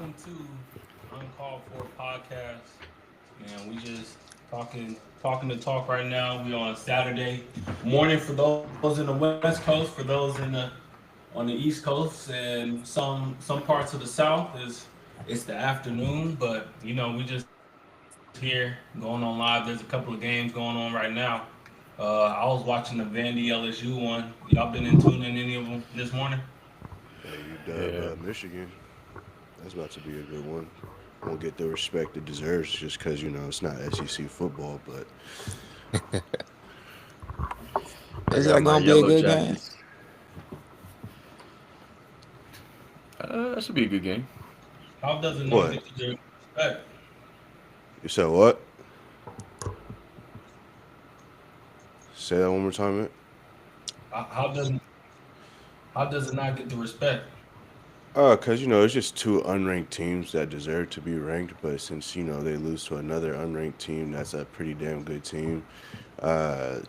welcome to Uncalled For podcast. And we just talking the talk right now. We on Saturday morning for those in the West Coast, for those on the East Coast, and some parts of the South is it's the afternoon. But we just here going on live. There's a couple of games going on right now. I was watching the Vandy LSU one. Y'all been in tune in any of them this morning? Hey, Yeah. Michigan. That's about to be a good one. Won't get the respect it deserves just because, it's not SEC football, but I Is got that my gonna be a yellow good game? jackets. That should be a good game. How does it not what? get to the respect? You said what? Say that one more time, man. How does it not get the respect? Because, it's just two unranked teams that deserve to be ranked, but since, they lose to another unranked team that's a pretty damn good team, it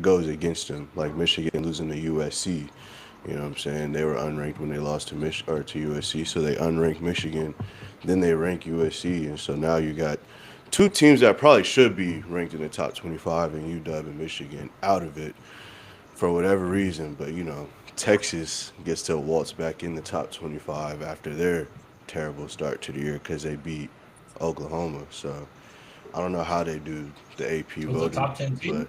goes against them. Like Michigan losing to USC, you know what I'm saying? They were unranked when they lost to to USC, so they unranked Michigan, then they rank USC, and so now you got two teams that probably should be ranked in the top 25, and UW and Michigan out of it for whatever reason. But Texas gets to waltz back in the top 25 after their terrible start to the year because they beat Oklahoma. So I don't know how they do the AP It was a voting, top 10 but team.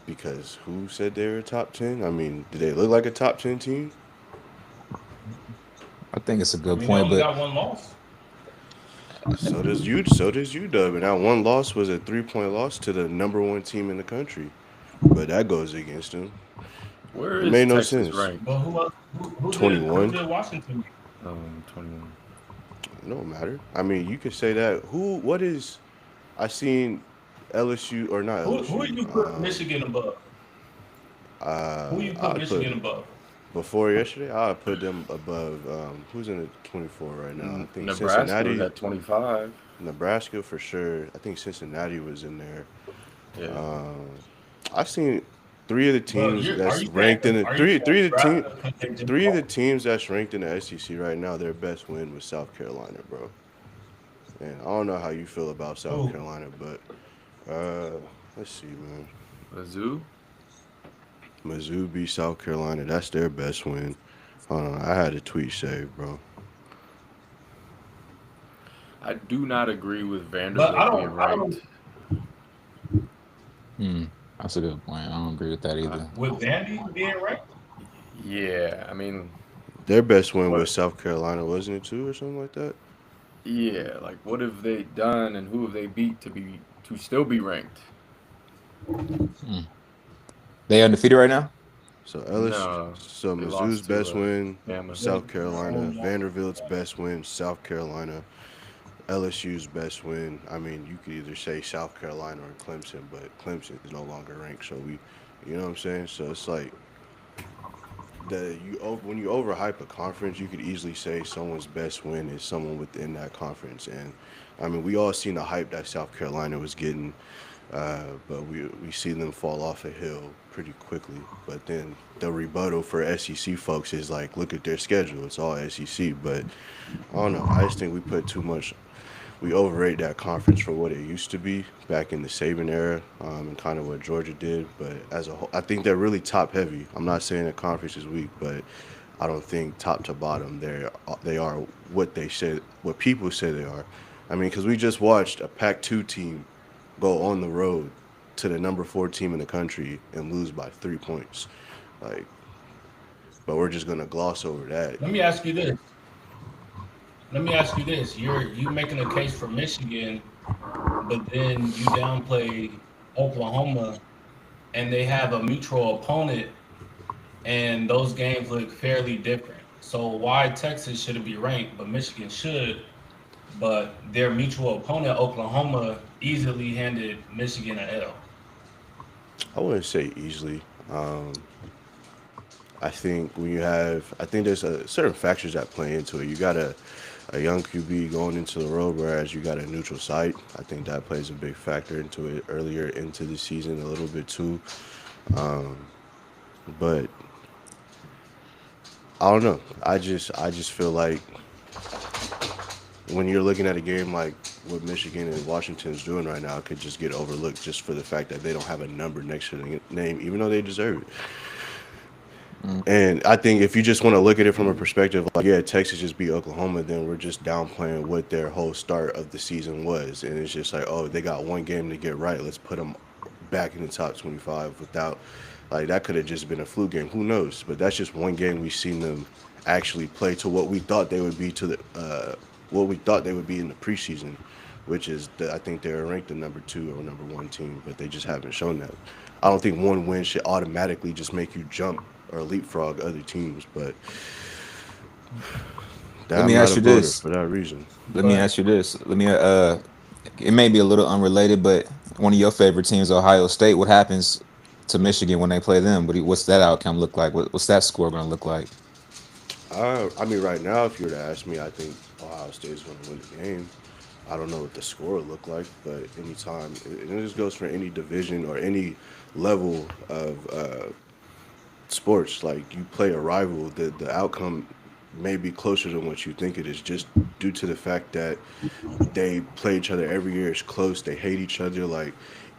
because who said they were top 10? I mean, did they look like a top 10 team? I think it's a I good mean, they point, only but got one loss. So does UW, and that one loss was a 3-point loss to the number one team in the country. But that goes against them. Where It is made no Texas sense. ranked? But who else? Who 21. did Washington beat? 21. It don't matter. I mean, you could say that. What is I seen LSU or not Who LSU? you put Michigan above? Who you put I put Michigan above? before yesterday. I put them above. Who's in the 24 right now? I think Nebraska was Cincinnati, at 25. Nebraska for sure. I think Cincinnati was in there. Yeah. I seen three of the But teams you're are that's you saying ranked in the are you saying three of the team Nebraska because they just three of the lost? teams that's ranked in the SEC right now. Their best win was South Carolina, bro. And I don't know how you feel about South Who? Carolina, but uh, let's see, man. Mizzou. Mizzou beat South Carolina. That's their best win. Hold on, I had a tweet saved, bro. I do not agree with But Vanderbilt being I don't ranked. that's a good point. I don't agree with that I, either. with Vandy being ranked. yeah, I mean, Their best win what? was South Carolina, wasn't it too, or something like that? Yeah, like what have they done and who have they beat to still be ranked? Hmm. They undefeated right now. So No, they Mizzou's lost to best win, Bama. They South Carolina. almost Vanderbilt's best win, South Carolina. LSU's best win. I mean, you could either say South Carolina or Clemson, but Clemson is no longer ranked. So you know what I'm saying? So it's like when you overhype a conference, you could easily say someone's best win is someone within that conference. And I mean, we all seen the hype that South Carolina was getting, but we see them fall off a hill pretty quickly. But then the rebuttal for SEC folks is like, look at their schedule; it's all SEC. But I don't know. I just think we overrate that conference for what it used to be back in the Saban era, and kind of what Georgia did. But as a whole, I think they're really top heavy. I'm not saying the conference is weak, but I don't think top to bottom they are what people say they are. I mean, because we just watched a Pac-2 team go on the road to the number 4 team in the country and lose by 3 points. Like, but we're just gonna gloss over that. Let me ask you this. Let me ask you this. You making a case for Michigan, but then you downplay Oklahoma, and they have a mutual opponent, and those games look fairly different. So why Texas shouldn't be ranked, but Michigan should? But their mutual opponent, Oklahoma, easily handed Michigan a L. I wouldn't say easily. I think there's certain factors that play into it. You got a young QB going into the road, whereas you got a neutral site. I think that plays a big factor into it earlier into the season a little bit too. But I don't know. I just feel like when you're looking at a game like what Michigan and Washington is doing right now, it could just get overlooked just for the fact that they don't have a number next to the name, even though they deserve it. Mm. And I think if you just want to look at it from a perspective like, yeah, Texas just beat Oklahoma, then we're just downplaying what their whole start of the season was. And it's just like, oh, they got one game to get right. Let's put them back in the top 25 without, like, that could have just been a fluke game. Who knows? But that's just one game we've seen them actually play to what we thought they would be to what we thought they would be in the preseason, which is that I think they're ranked the number 2 or number 1 team, but they just haven't shown that. I don't think one win should automatically just make you jump or leapfrog other teams, but Let I'm me not ask a you voter this. for that reason. Let me But ask you this. Let me it may be a little unrelated, but one of your favorite teams, Ohio State. What happens to Michigan when they play them? What's that outcome look like? What's that score going to look like? I mean, right now, if you were to ask me, I think Ohio State is going to win the game. I don't know what the score would look like, but anytime, and it just goes for any division or any level of sports. Like you play a rival, the outcome may be closer than what you think it is, just due to the fact that they play each other every year. It's close. They hate each other. Like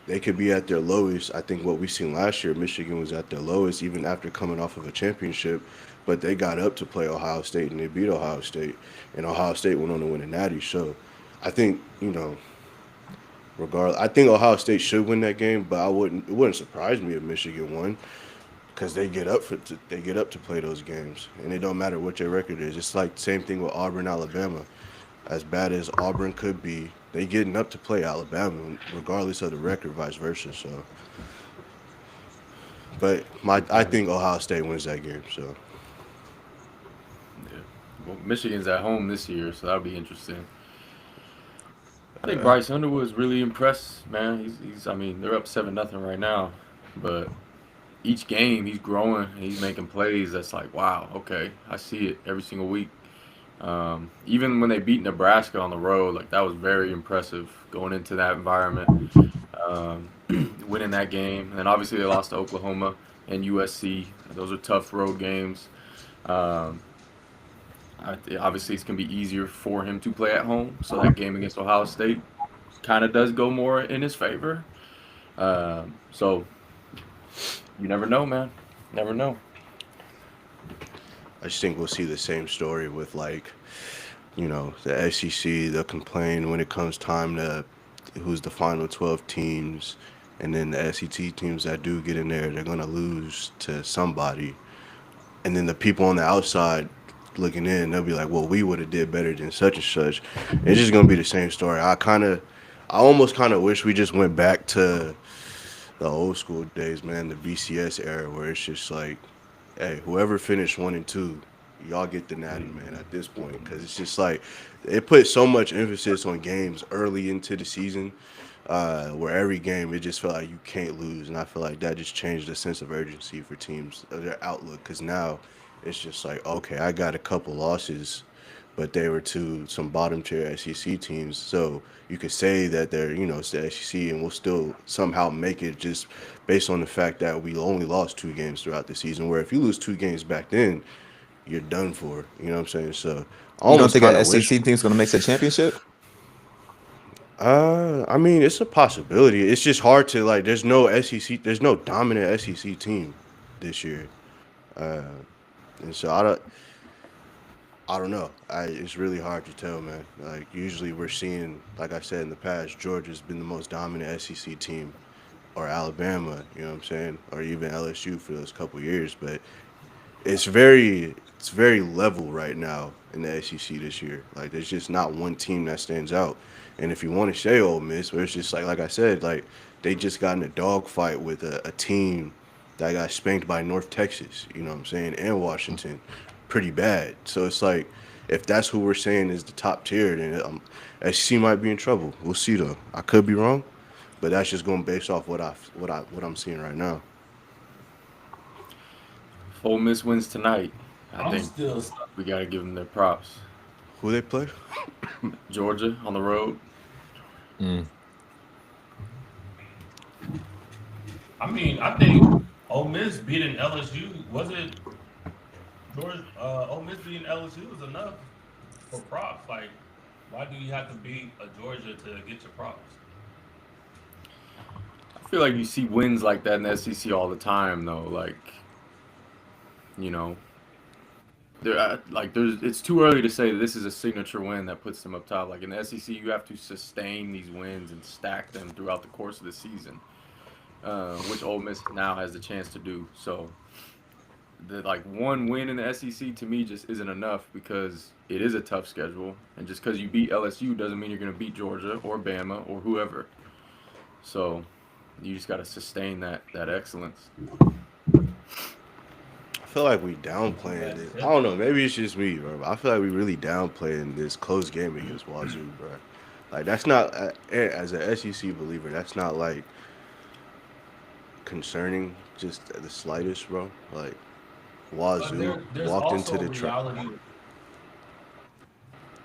they could be at their lowest. I think what we seen last year, Michigan was at their lowest, even after coming off of a championship. But they got up to play Ohio State and they beat Ohio State, and Ohio State went on to win a Natty. So I think regardless, I think Ohio State should win that game, but I wouldn't. It wouldn't surprise me if Michigan won because they get up to play those games, and it don't matter what your record is. It's like the same thing with Auburn, Alabama. As bad as Auburn could be, they getting up to play Alabama, regardless of the record, vice versa. So, but I think Ohio State wins that game. So, Yeah. Well, Michigan's at home this year, so that'll be interesting. I think uh, Bryce Underwood's really impressed, man. I mean, they're up 7-0 right now, but each game he's growing and he's making plays. That's like, wow, okay, I see it every single week. Even when they beat Nebraska on the road, like that was very impressive going into that environment, um, winning that game. And then obviously they lost to Oklahoma and USC. Those are tough road games. Um, Obviously, it's going to be easier for him to play at home. So that game against Ohio State kind of does go more in his favor. So you never know, man. Never know. I just think we'll see the same story with like the SEC. They'll complain when it comes time to who's the final 12 teams, and then the SEC teams that do get in there, they're gonna lose to somebody, and then the people on the outside looking in, they'll be like, "Well, we would have did better than such and such." It's just gonna be the same story. I almost kind of wish we just went back to the old school days, man, the BCS era, where it's just like, hey, whoever finished 1 and 2, y'all get the natty, man. At this point, because it's just like it put so much emphasis on games early into the season, where every game it just felt like you can't lose, and I feel like that just changed the sense of urgency for teams, their outlook. Because now it's just like, okay, I got a couple losses, but they were to some bottom tier SEC teams. So you could say that they're, it's the SEC and we'll still somehow make it just based on the fact that we only lost 2 games throughout the season. Where if you lose 2 games back then, you're done for. You know what I'm saying? So I You don't almost think kind a of wish. SEC team's going to make that championship? I mean, it's a possibility. It's just hard to like. There's no SEC. There's no dominant SEC team this year, uh, and so I don't know. It's really hard to tell, man. Like usually we're seeing, like I said in the past, Georgia's been the most dominant SEC team, or Alabama. You know what I'm saying, or even LSU for those couple years. But it's very level right now in the SEC this year. Like there's just not one team that stands out. And if you want to say Ole Miss, where it's just like I said, like they just got in a dogfight with a team that got spanked by North Texas. You know what I'm saying, and Washington, pretty bad. So it's like if that's who we're saying is the top tier, then SEC might be in trouble. We'll see though. I could be wrong, but that's just going based off what I'm seeing right now. If Ole Miss wins tonight, I I'm think still. we got to give them their props. Who they play? Georgia on the road. Mm. I mean, I think Ole Miss beating LSU was it Georgia, Ole Miss beating LSU is enough for props. Like, why do you have to beat a Georgia to get your props? I feel like you see wins like that in the SEC all the time, though. You know, there's it's too early to say that this is a signature win that puts them up top. Like in the SEC, you have to sustain these wins and stack them throughout the course of the season, which Ole Miss now has the chance to do. So the like one win in the SEC to me just isn't enough because it is a tough schedule, and just because you beat LSU doesn't mean you're going to beat Georgia or Bama or whoever. So you just got to sustain that excellence. I feel like we downplaying it. I don't know. Maybe it's just me, bro. But I feel like we really downplaying this close game against Wazoo, bro. Like that's not as an SEC believer. That's not like concerning, just the slightest, bro. Like But Wazoo there's walked also into a the trap. reality.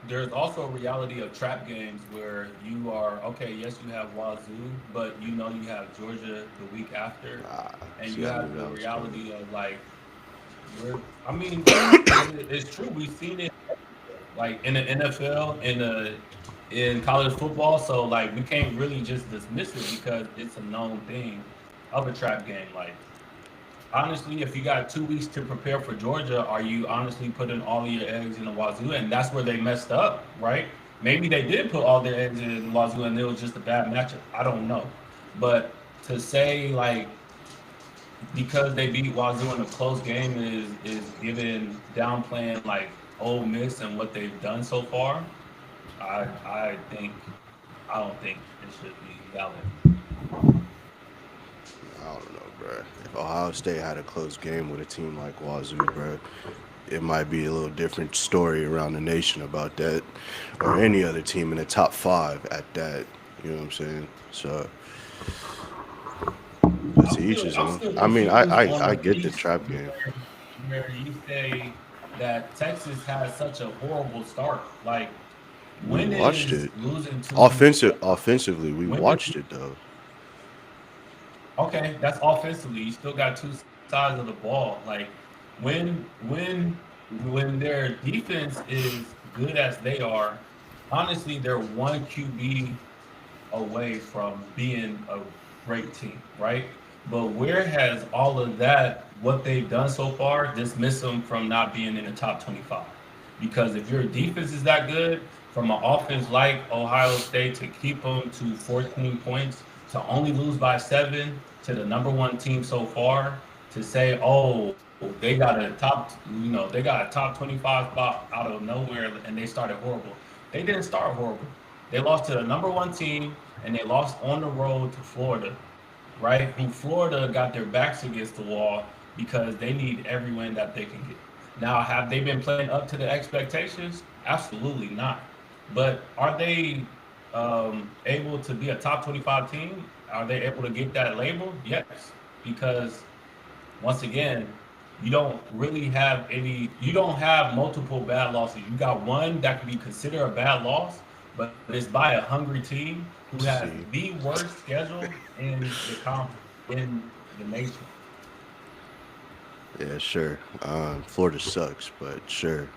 There's also a reality of trap games where you are okay. Yes, you have Wazoo, but you know you have Georgia the week after, Ah, and you see, I knew have the that was coming. reality of like we're. I mean, it's true. We've seen it like in the NFL, in college football. So like we can't really just dismiss it because it's a known thing of a trap game. Like honestly, if you got 2 weeks to prepare for Georgia, are you honestly putting all of your eggs in the Wazoo? And that's where they messed up, right? Maybe they did put all their eggs in Wazoo and it was just a bad matchup. I don't know. But to say like because they beat Wazoo in a close game is giving downplaying like Ole Miss and what they've done so far. I think I don't think it should be valid. I don't know, bro. If Ohio State had a close game with a team like Wazoo, bro, it might be a little different story around the nation about that, or any other team in the top five at that. You know what I'm saying? So, but to each his I'm own. still I mean, confused on I the get the piece trap game. where you say that Texas has such a horrible start. Like, We when watched is it. losing to Offensively, we when is watched it though. okay? That's offensively. You still got two sides of the ball. Like, when their defense is good as they are, honestly, they're one QB away from being a great team, right? But where has all of that, what they've done so far, dismiss them from not being in the top 25? Because if your defense is that good, from an offense like Ohio State to keep them to 14 points, to only lose by 7 to the number one team so far, to say, oh, they got a they got a top 25 spot out of nowhere and they started horrible. They didn't start horrible. They lost to the number one team and they lost on the road to Florida, right? Who Florida got their backs against the wall because they need every win that they can get. Now, have they been playing up to the expectations? Absolutely not. But are they able to be a top 25 team? Are they able to get that label? Yes, because once again, you don't have multiple bad losses. You got one that could be considered a bad loss, but it's by a hungry team who has See, the worst schedule in the in the nation. yeah, sure. Florida sucks, but sure.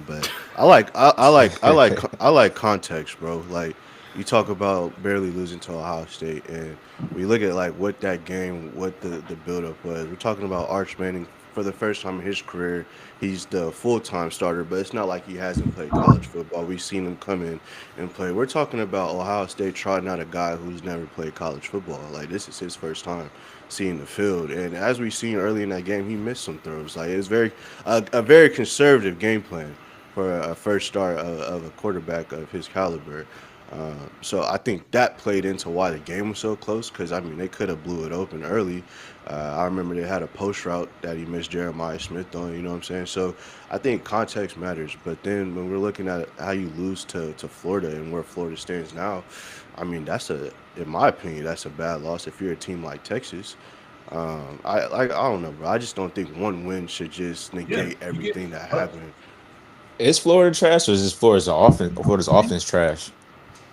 But I like context, bro. Like you talk about barely losing to Ohio State, and we look at like what that game, what the build up was. We're talking about Arch Manning for the first time in his career. He's the full time starter, but it's not like he hasn't played college football. We've seen him come in and play. We're talking about Ohio State trotting out a guy who's never played college football. Like this is his first time seeing the field. And as we seen early in that game, he missed some throws. Like it's a very conservative game plan for a first start of a quarterback of his caliber. So I think that played into why the game was so close. Because I mean, they could have blew it open early. I remember they had a post route that he missed Jeremiah Smith on. You know what I'm saying? So I think context matters. But then when we're looking at how you lose to Florida and where Florida stands now, I mean in my opinion, that's a bad loss if you're a team like Texas. I don't know, bro. I just don't think one win should just Yeah, negate you get everything that but happened. Is Florida trash or is Florida's offense? Florida's offense trash?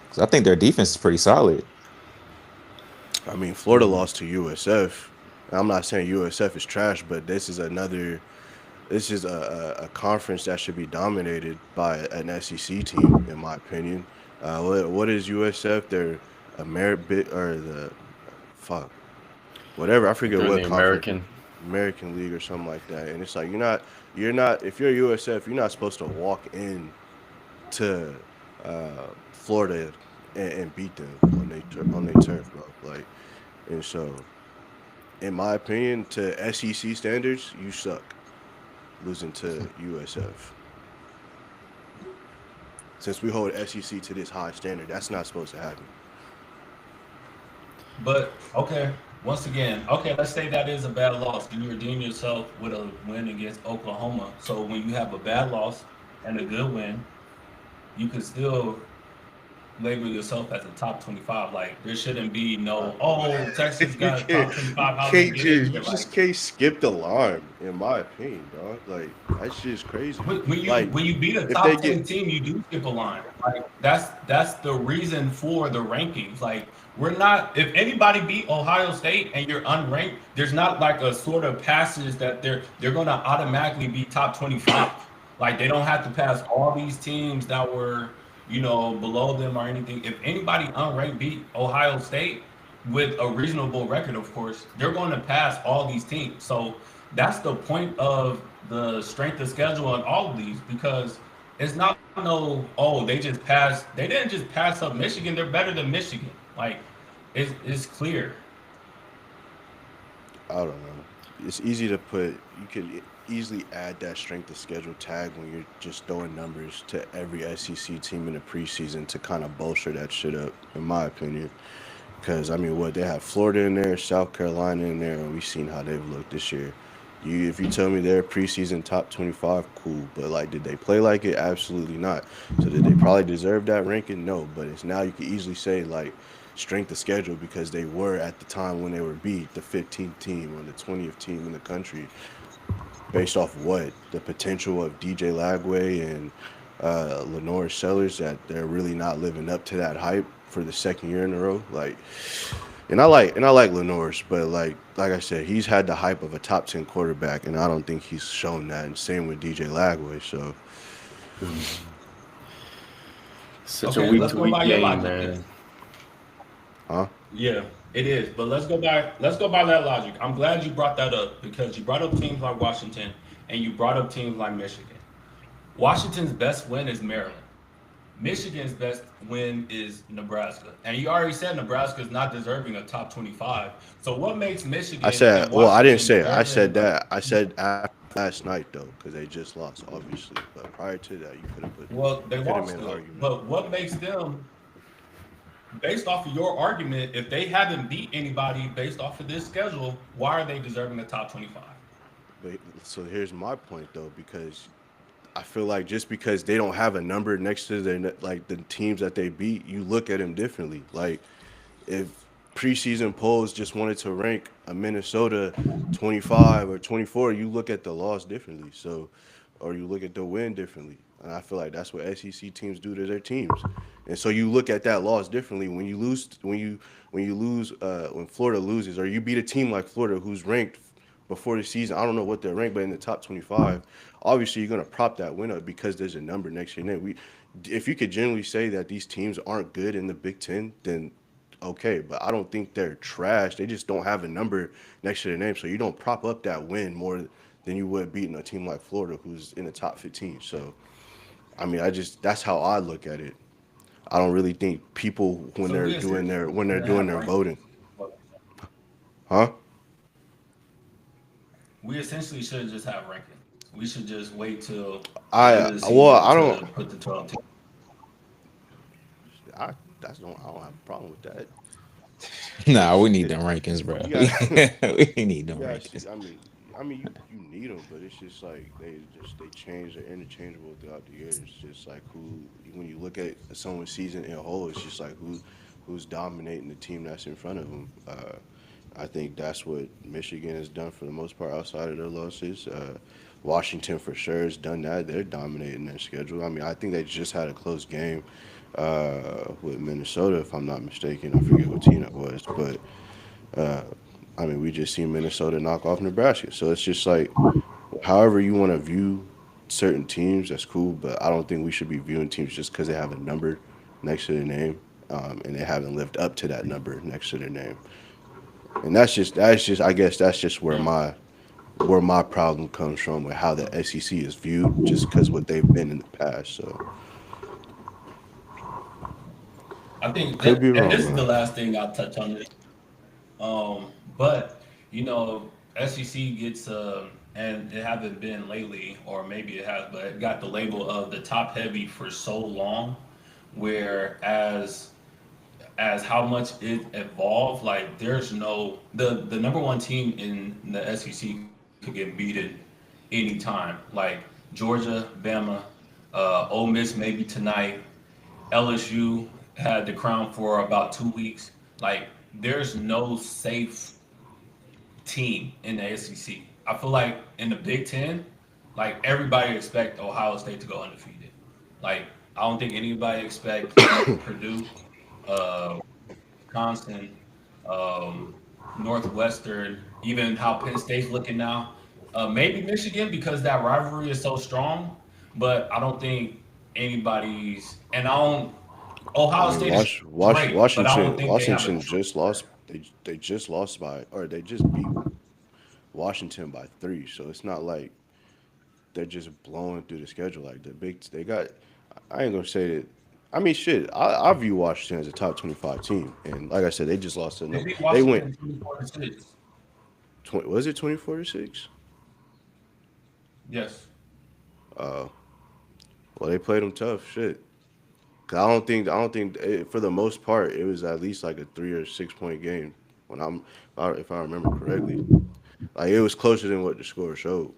Because I think their defense is pretty solid. I mean, Florida lost to USF. I'm not saying USF is trash, but this is a conference that should be dominated by an SEC team, in my opinion. What is USF? They're a merit bit or the fuck whatever. I I think forget they're in what the conference, American. American League or something like that. And it's like you're not if you're USF, you're not supposed to walk in to Florida and beat them on on their turf, bro. Like, and so in my opinion, to SEC standards, you suck losing to USF. Since we hold SEC to this high standard, that's not supposed to happen. But okay, once again, okay, let's say that is a bad loss. Do you redeem yourself with a win against Oklahoma? So when you have a bad loss and a good win, you can still label yourself as a top 25. Like there shouldn't be no, oh, Texas you got can't top you 25. How they can't get in just here? you Like just can't skip the line, in my opinion, dog. Like that's just crazy. Like when you beat a if they top get 10 team, you do skip a line. Like that's the reason for the rankings. Like we're not if anybody beat Ohio State and you're unranked, there's not like a sort of passage that they're gonna automatically be top 25. Like they don't have to pass all these teams that were, below them or anything. If anybody unranked beat Ohio State with a reasonable record, of course, they're going to pass all these teams. So that's the point of the strength of schedule and all of these because it's not no, oh, they didn't just pass up Michigan, they're better than Michigan. Like it's clear. I don't know. It's easy to put. You could easily add that strength of schedule tag when you're just throwing numbers to every SEC team in the preseason to kind of bolster that shit up, in my opinion. Because I mean, what they have Florida in there, South Carolina in there, and we've seen how they've looked this year. If you tell me they're preseason top 25, cool. But like, did they play like it? Absolutely not. So did they probably deserve that ranking? No. But it's now you can easily say like strength of schedule because they were at the time when they were beat the 15th team or the 20th team in the country based off what the potential of DJ Lagway and Lenore Sellers that they're really not living up to that hype for the second year in a row. Like, and I like Lenore's, but like I said, he's had the hype of a top 10 quarterback, and I don't think he's shown that. And same with DJ Lagway. So, Such a Okay, week let's to go week by your game, logic. man. huh? Yeah, it is. But let's go by that logic. I'm glad you brought that up because you brought up teams like Washington and you brought up teams like Michigan. Washington's best win is Maryland. Michigan's best win is Nebraska. And you already said Nebraska is not deserving a top 25. So what makes I Michigan said, and well, I didn't Washington say it. I better said than that. I said after last night though, because they just lost, obviously. But prior to that, well, they you could have lost made an still. argument. But what makes them based off of your argument, if they haven't beat anybody based off of this schedule, why are they deserving the top 25? But so here's my point though, because I feel like just because they don't have a number next to like the teams that they beat, you look at them differently. Like if preseason polls just wanted to rank a Minnesota 25 or 24, you look at the loss differently. So, or you look at the win differently. And I feel like that's what SEC teams do to their teams. And so you look at that loss differently when you lose when Florida loses or you beat a team like Florida who's ranked before the season. I don't know what they're ranked, but in the top 25, obviously you're going to prop that win up because there's a number next to your name. If you could generally say that these teams aren't good in the Big Ten, then okay. But I don't think they're trash. They just don't have a number next to their name, so you don't prop up that win more than you would beating a team like Florida, who's in the top 15. So I mean, I just that's how I look at it. I don't really think people So we essentially when they're shouldn't doing have their rankings. voting, huh? We essentially should just have rankings. We should just wait till the end I of the well, season I don't. to put the 12 teams. I don't have a problem with that. Nah, we need Shit, them rankings, bro. you got We need you them got shit. rankings. You need them, but it's just like they change. They're interchangeable throughout the years. It's just like who when you look at someone's season in a whole, it's just like who's dominating the team that's in front of them. I think that's what Michigan has done for the most part outside of their losses. Washington for sure has done that. They're dominating their schedule. I mean, I think they just had a close game with Minnesota, if I'm not mistaken. I forget what team it was, but uh, I mean, we just seen Minnesota knock off Nebraska. So it's just like however you want to view certain teams, that's cool. But I don't think we should be viewing teams just because they have a number next to their name, and they haven't lived up to that number next to their name. And that's just I guess that's just where my problem comes from with how the SEC is viewed, just because what they've been in the past. So I think could that, be and wrong, this is the man. last thing I'll touch on this. But you know, SEC gets and it haven't been lately, or maybe it has, but it got the label of the top heavy for so long, whereas as how much it evolved, like there's no the number one team in the SEC could get beaten anytime. Like Georgia, Bama, Ole Miss maybe tonight. LSU had the crown for about 2 weeks. Like there's no safe team in the SEC. I feel like in the Big Ten, like everybody expect Ohio State to go undefeated. Like I don't think anybody expect Purdue, Wisconsin, um, Northwestern, even how Penn State's looking now. Maybe Michigan because that rivalry is so strong, but I don't think anybody's. And I don't. I Ohio mean, State is great, but I don't think they have a Washington true just threat. lost. They just lost by, or they just beat Washington by 3. So it's not like they're just blowing through the schedule like the big. They got. I ain't gonna say that. I mean, shit. I view Washington as a top 25 team, and like I said, they just lost to They no. beat They went. Washington 24-6. 20, was it 24-6? Yes. Well, they played them tough. Shit. Cause I don't think for the most part it was at least like a 3 or 6 point game when if I remember correctly. Like it was closer than what the score showed.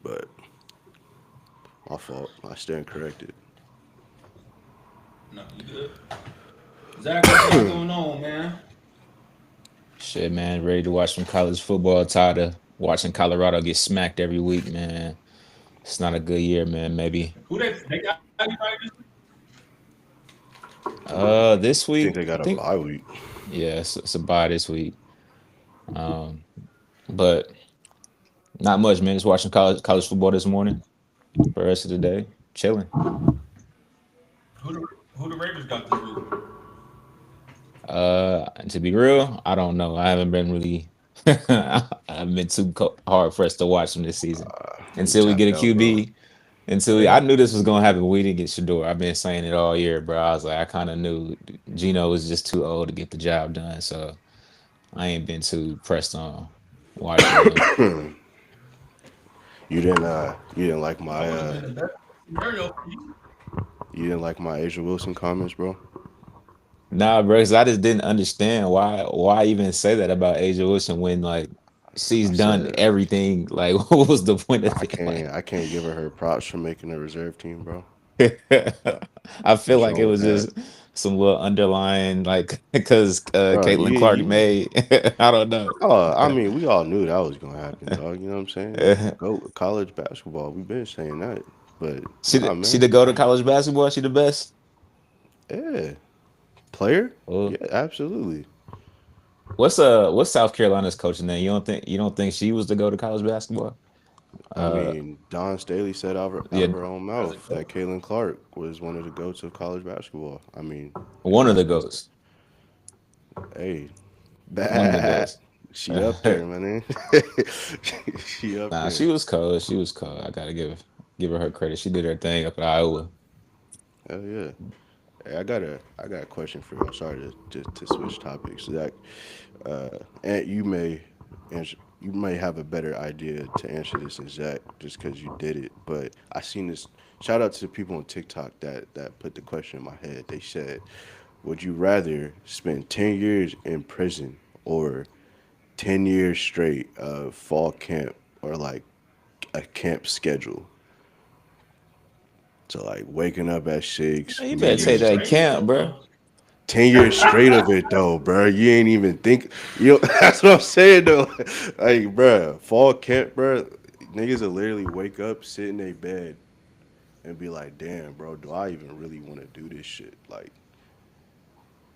But my fault. I stand corrected. No, you good. Zach, what you got going on, man? Shit, man, ready to watch some college football. Tired of watching Colorado get smacked every week, man. It's not a good year, man. Maybe Who they got anybody this week? this I think week, they I got a think, bye week. yeah, it's a bye this week. Um, but not much, man. Just watching college football this morning for the rest of the day, chilling. Who the who the Ravens got this week? And to be real, I don't know. I haven't been really. I've been too hard for us to watch them this season You until we get tapped a out, bro. QB. I Yeah. knew this was gonna happen. We didn't get Shador. I've been saying it all year, bro. I was like, I kind of knew Gino was just too old to get the job done, so I ain't been too pressed on watching them. You didn't like That would have been the best scenario for you. you didn't like my Asia Wilson comments, bro. Nah, bro, 'cause I just didn't understand why even say that about Asia Wilson when like she's I done said everything. Like, what was the point of it? Like, I can't give her props for making a reserve team, bro. I feel What's like wrong it with was that? just some little underlying, like, because Bro, Caitlin Clark you made. I don't know. Oh, I mean, we all knew that was gonna happen, dog. You know what I'm saying? Uh, Go college basketball. We've been saying that, but she nah, she man. to go to college basketball. She the best. Yeah, player. Well, Yeah, absolutely. what's South Carolina's coaching name? You don't think she was to go to college basketball? I Uh, mean, Don Staley said out yeah, of her own As a mouth that coach. Caitlin Clark was one of the goats of college basketball. I mean, one of the that's goats. hey, One of the bad. goats. She up there, man. She up Nah, she there. was cold. She was cold. I gotta give her credit. She did her thing up at Iowa. Hell yeah. Hey, I got a question for you. I'm sorry to switch topics. Zach, and answer, you may have a better idea to answer this than Zach just because you did it. But I seen this. Shout out to the people on TikTok that put the question in my head. They said, "Would you rather spend 10 years in prison or 10 years straight of fall camp or like a camp schedule?" So like waking up at 6, You Ten better years take leaving that straight camp, though. bro. 10 years straight of it though, bro. You ain't even think. That's what I'm saying though. Like, bro, fall camp, bro. Niggas will literally wake up, sit in their bed, and be like, "Damn, bro, do I even really want to do this shit?" Like,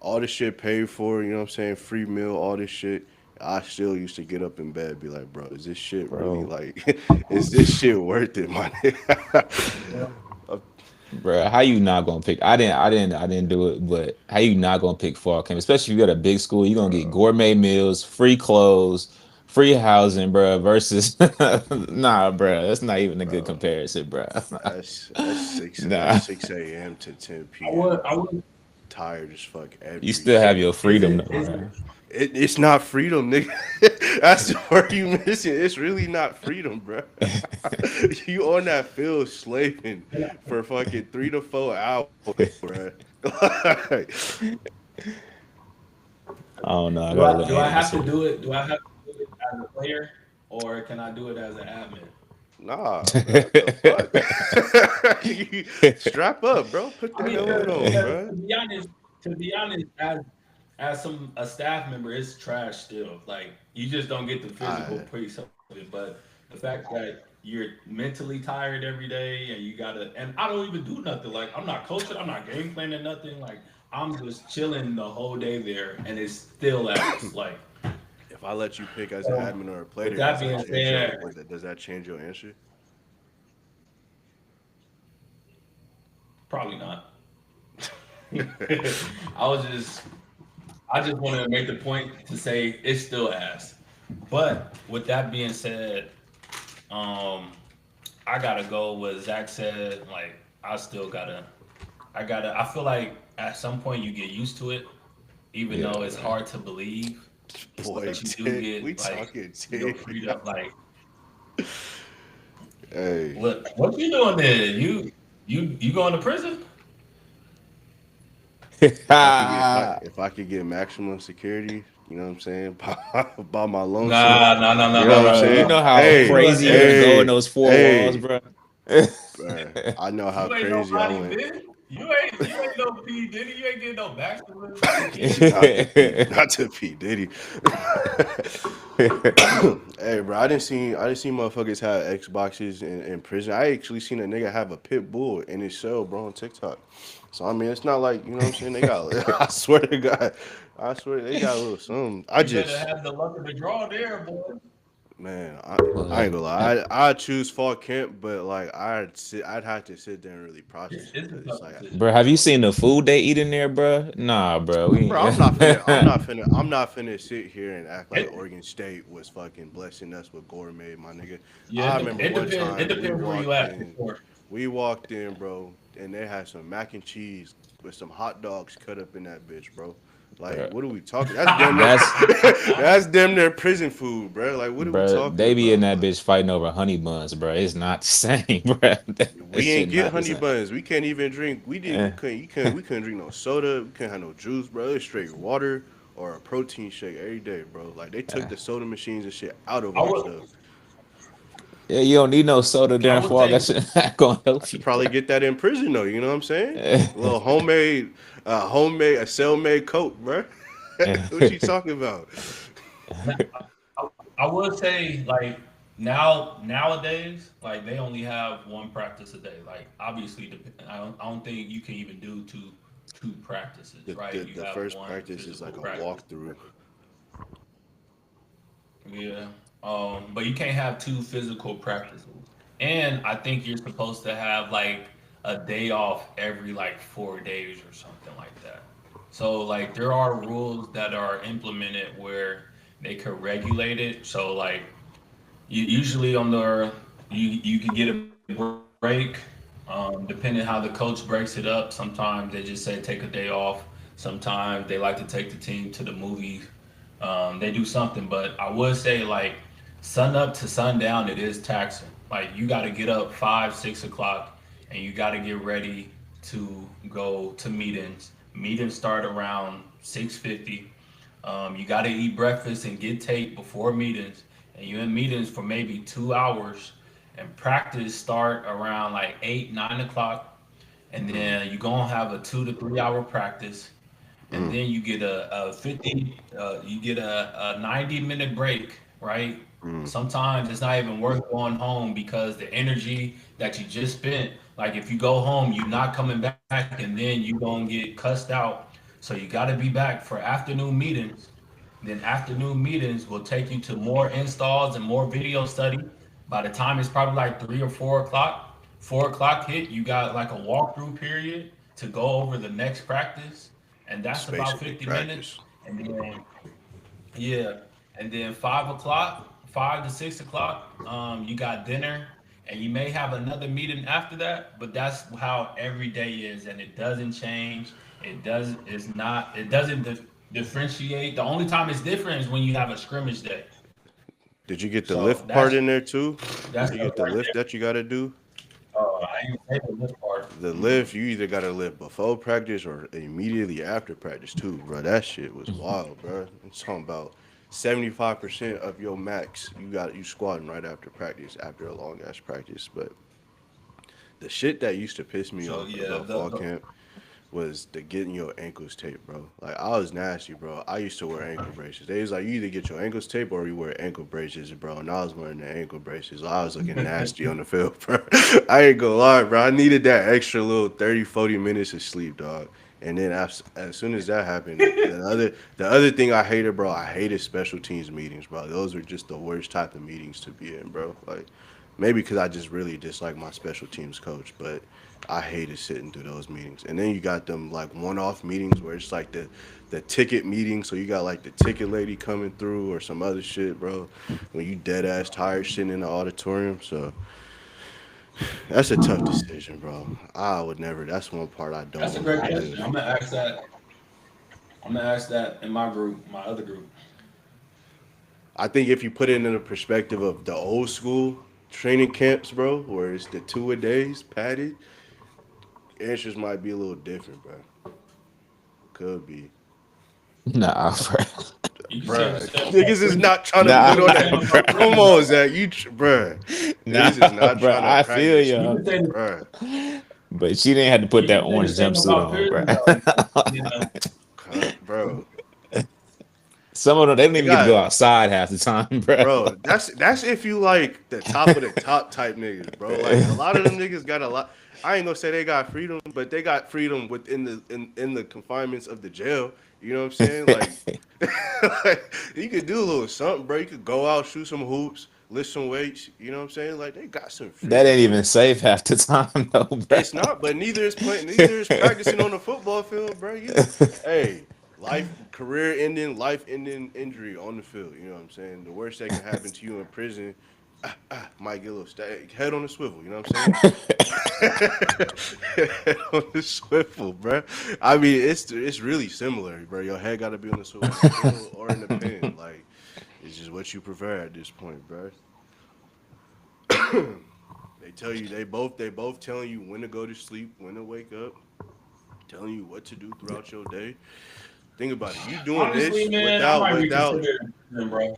all this shit paid for. You know what I'm saying? Free meal, all this shit. I still used to get up in bed, be like, bro, is this shit really bro. like, is this shit worth it, my nigga? Bro, how you not gonna pick? I didn't do it, but how you not gonna pick fall camp? Especially if you got a big school, you're gonna get gourmet meals, free clothes, free housing, bro. Versus, nah, bro, that's not even a good Bro, comparison, bro. that's Nah, 6 a.m. to 10 p.m. I would. Tired as fuck you every still have day. your Is freedom, it? though, Is bro. it? It's not freedom, nigga. That's where you missing. It's really not freedom, bro. You on that field slaving for fucking 3 to 4 hours, bro. Like, I don't know. I got a little Do I have to answer. do it? Do I have to do it as a player, or can I do it as an admin? nah, bro. What the fuck? You strap up, bro. Put I the mean, helmet on, because bro. to be honest, as some a staff member, it's trash still. Like you just don't get the physical I piece of it, but the fact that you're mentally tired every day and you gotta, and I don't even do nothing. Like I'm not coaching, I'm not game planning nothing. Like I'm just chilling the whole day there, and it's still ass. Like if I let you pick as an so, admin or a with player, that does that being change your said, does that change your answer? probably not. I was just I just wanted to make the point to say it's still ass. But with that being said, um, I gotta go with Zach said. Like I still gotta, I feel like at some point you get used to it, even Yeah, though it's man. hard to believe. Boy, But you do we get like talking your 10. freedom. Like, Hey, what you doing there? You going to prison? if I could get maximum security, you know what I'm saying, by my lonesome, Nah, nah, nah, you nah, know nah, what I'm nah, Bro, you saying. nah. know how You Hey, doing crazy you're gonna this? go in hey, those four walls, hey, bro. bruh, I know how You ain't crazy I nobody, went. bitch. You ain't no P Diddy. You ain't getting no bachelor's security. Not to P Diddy. Hey, bro, I didn't see motherfuckers have Xboxes in prison. I actually seen a nigga have a pit bull in his cell, bro, on TikTok. So I mean, it's not like, you know what I'm saying. They got, I swear to God, I swear they got a little something. You better have the luck of the draw there, boy. Man, I But ain't gonna lie. I'd choose fall camp, but like I'd have to sit there and really process it It's a because it's tough like, decision bro, for have you sure. seen the food they eat in there, bro? Nah, bro. bro, We I'm not finna sit here and act like It, Oregon State was fucking blessing us with gourmet, my nigga. yeah, I remember it one depends. It time depends where you at for sure. we walked in, bro, and they had some mac and cheese with some hot dogs cut up in that bitch, bro. Like, bro, what are we talking? That's damn near, that's that's damn near prison food, bro. Like, what are we bro. talking They be in about? that Like, bitch fighting over honey buns, bro. It's not the same, bro. That we shit ain't get not the honey same. buns. We can't even drink. We Eh. couldn't. We couldn't drink no soda. We couldn't have no juice, bro. It's straight water or a protein shake every day, bro. Like they took the soda machines and shit out of I our would, stuff. Yeah, you don't need no soda I during would fall. That say, shit not gonna I help could you, bro. probably get that in prison though. You know what I'm saying? A little homemade, a cell-made coke, bro. What you talking about? I would say like nowadays, like they only have one practice a day. Like obviously, I don't think you can even do two practices, right? You The have first one practice is physical like a practice. walkthrough. Yeah. But you can't have two physical practices. And I think you're supposed to have like a day off every like 4 days or something like that. So like there are rules that are implemented where they could regulate it. So like you usually on the you can get a break. Depending how the coach breaks it up. Sometimes they just say take a day off. Sometimes they like to take the team to the movies. They do something, but I would say like sun up to sundown, it is taxing. Like you got to get up 5, 6 o'clock, and you got to get ready to go to meetings. Meetings start around 6:50. You got to eat breakfast and get tape before meetings, and you're in meetings for maybe 2 hours. And practice start around like 8, 9 o'clock, and Mm, then you're gonna have a 2 to 3 hour practice, and mm, then you get you get a 90-minute break, right? mm. Sometimes it's not even worth going home because the energy that you just spent, like if you go home, you're not coming back, and then you gonna get cussed out. So you got to be back for afternoon meetings. Then afternoon meetings will take you to more installs and more video study. By the time it's probably like 3 or 4 o'clock, 4 o'clock hit, you got like a walkthrough period to go over the next practice, and It's that's about basically 50 minutes. practice. And then yeah, and then 5 o'clock, 5 to 6 o'clock, you got dinner, and you may have another meeting after that. But that's how every day is, and it doesn't change. It does. It's not. It doesn't differentiate. The only time it's different is when you have a scrimmage day. Did you get the So lift part in there too? that's You the get the part lift difference. that you got to do. Oh, I ain't say the lift part. The lift, you either got to lift before practice or immediately after practice too, bro. That shit was wild, bro. I'm talking about 75% of your max you squatting right after practice after a long ass practice. But the shit that used to piss me So off yeah, about fall camp was the getting your ankles taped, bro. Like I was nasty, bro. I used to wear ankle braces. They was like you either get your ankles taped or you wear ankle braces, bro. And I was wearing the ankle braces. I was looking nasty on the field, bro. I ain't gonna lie, bro. I needed that extra little 30, 40 minutes of sleep, dog. And then as soon as that happened, the other thing I hated, bro, I hated special teams meetings, bro. Those are just the worst type of meetings to be in, bro. Like maybe because I just really dislike my special teams coach, but I hated sitting through those meetings. And then you got them like one-off meetings where it's like the ticket meeting, so you got like the ticket lady coming through or some other shit, bro. When you dead ass tired sitting in the auditorium, so that's a tough decision, bro. I would never. That's one part I don't that's a want to great question. relive. I'm gonna ask that. I'm gonna ask that in my group, my other group. I think if you put it in the perspective of the old school training camps, bro, where it's the two a days padded, answers might be a little different, bro. Could be. Nah, bro. You can say the Bruh, same niggas about is prison. not trying to You Nah, put can say on the that. same about Come prison on, though. Zach. Bruh. nah, Niggas is not bro. trying to I feel practice, You you, can say the, bruh. but she didn't have to put you that can say the orange same jumpsuit about on, bro. prison though. Bro, Some of them they don't they even get to go got, outside half the time, bro. bro. That's if you like the top of the top type niggas, bro. Like a lot of them niggas got a lot. I ain't gonna say they got freedom, but they got freedom within in the confinements of the jail. You know what I'm saying? Like, like you could do a little something, bro. You could go out, shoot some hoops, lift some weights. You know what I'm saying? Like they got some That freedom, ain't bro. even safe half the time, though, bro. It's not, but neither is playing. Neither is practicing on the football field, bro. Hey, career ending, life ending injury on the field. You know what I'm saying? The worst that can happen to you in prison, might get a little head on the swivel. You know what I'm saying? Head on the swivel, bro. I mean, it's really similar, bro. Your head got to be on the swivel on the field or in the pen. Like, it's just what you prefer at this point, bro. They tell you they both telling you when to go to sleep, when to wake up, telling you what to do throughout your day. Think about it. You doing Honestly, this man, I without might without reconsider it, bro.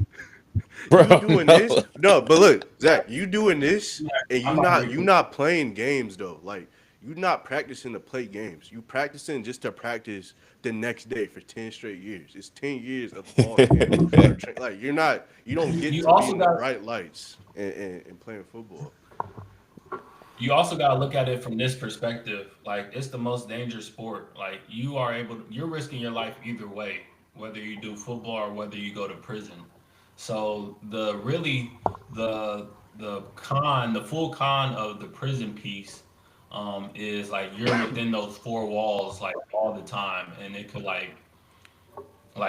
you Bro, doing this. no. No, but look, Zach, you doing this Yeah, and I you might not you reconsider. not playing games though. Like you not practicing to play games. You practicing just to practice the next day for 10 straight years. It's 10 years of fall camp or like you don't get You to be also in the got bright lights and playing football. you also got to look at it from this perspective. Like it's the most dangerous sport. Like you're risking your life either way, whether you do football or whether you go to prison. So the full con of the prison piece, is like you're within those four walls like all the time, and it could like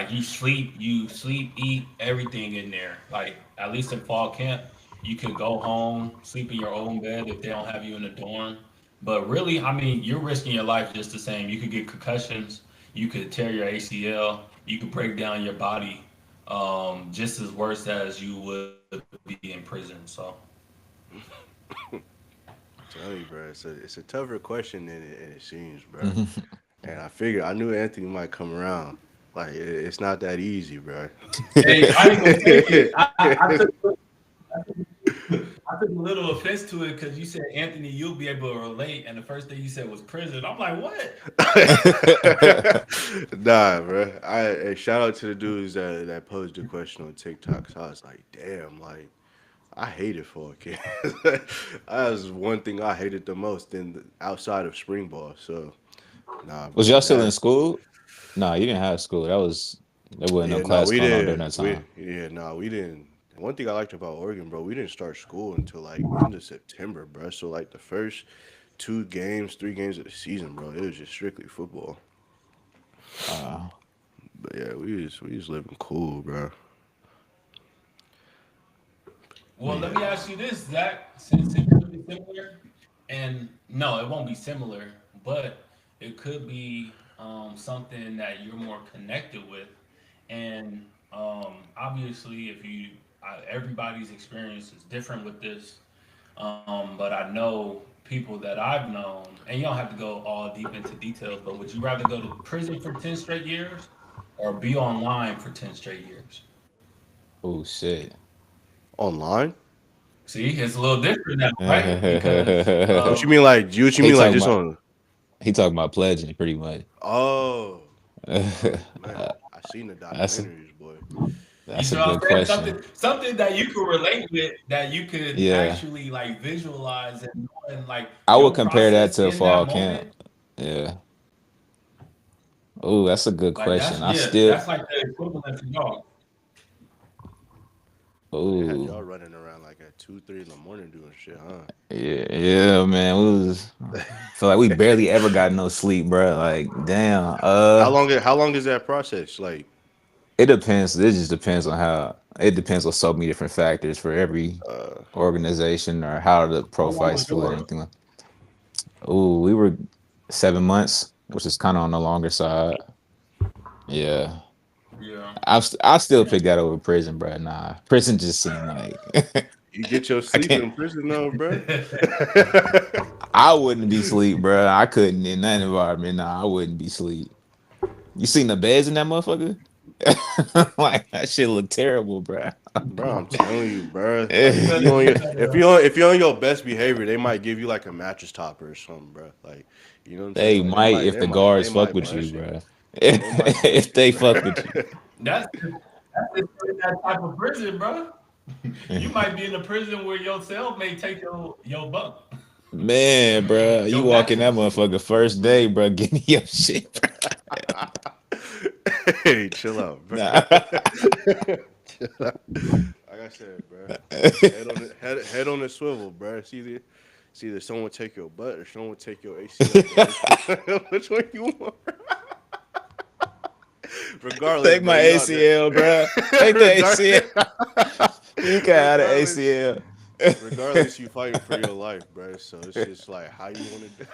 you sleep, eat everything in there. Like at least in fall camp, you could go home, sleep in your own bed if they don't have you in the dorm. But really, I mean, you're risking your life just the same. You could get concussions, you could tear your ACL, you could break down your body, just as worse as you would be in prison. So Tell you, bro, it's a tougher question than it seems, bro. And I knew Anthony might come around. Like it's not that easy, bro. hey, I ain't gonna take it. I took a little offense to it because you said Anthony, you'll be able to relate, and the first thing you said was prison. I'm like, what? Nah, bro. Shout out to the dudes that posed the question on TikTok. So I was like, damn, like I hated fall camp. That was one thing I hated the most outside of spring ball. So nah, Was bro. y'all still in school? Nah, you didn't have school. That was. There wasn't no Yeah, no, class we going on during didn't. that We time. yeah, no, we didn't. One thing I liked about Oregon, bro, we didn't start school until like end of September, bro. So like the first 2 games, 3 games of the season, bro, it was just strictly football. Uh, But yeah, we just living cool, bro. But Well, let yeah, me ask you this, Zach, since it could be similar, and no, it won't be similar, but it could be something that you're more connected with. And obviously, if you, everybody's experience is different with this, but I know people that I've known, and you don't have to go all deep into details, but would you rather go to prison for 10 straight years or be online for 10 straight years? oh shit. online. See, it's a little different now, right? Because What you mean like? What you he mean like talking just about on? he talking about pledging pretty much. Oh, man, I seen the that's a documentaries, boy. you that's see a what I'm good saying? question. Something that you could relate with, that you could Yeah, actually like visualize and like I would your compare that process to in fall that camp. moment. Yeah. Oh, that's a good Like that's question. I yeah, still. that's like the equivalent to y'all. Oh, they had y'all Oh, running around like at 2, 3 in the morning doing shit, huh? yeah, man. We was feel like we barely ever got no sleep, bro. Like, damn. How long is that process? Like, It depends. It just depends on how. It depends on so many different factors for every uh, organization or how the pro How long fights was feel or yours? anything like. Oh, we were 7 months, which is kind of on the longer side. Yeah, Yeah. I still pick that over prison, bro. Nah, prison just seemed like you get your I sleep can't. in prison, though, bro. I wouldn't be sleep, bro. I couldn't in that environment. Nah, I wouldn't be sleep. You seen the beds in that motherfucker? Like that shit look terrible, bro. Bro, I'm telling you, bro. Like, You if you better, on you your better. if you're on your best behavior, they might give you like a mattress topper or something, bro. Like, you know what I'm saying? They Like, might if the they guards fuck might with you, bless you. bro. They might bless If you, they bro. fuck with you. That's that type of prison, bro. You might be in a prison where your cell may take your bunk, Man, bro, you your walk in that mattress. motherfucker first day, bro. Give me your shit, bro. Hey, chill out, bro. Nah. Chill out. Like I said, bro. Head on the swivel, bro. It's either someone take your butt or someone take your ACL, bro. Which one you want? Regardless, Take bro, my you out there. ACL, bro. Take the ACL. regardless, You can have the regardless, ACL. regardless, you fighting for your life, bro. So it's just like how you want to do,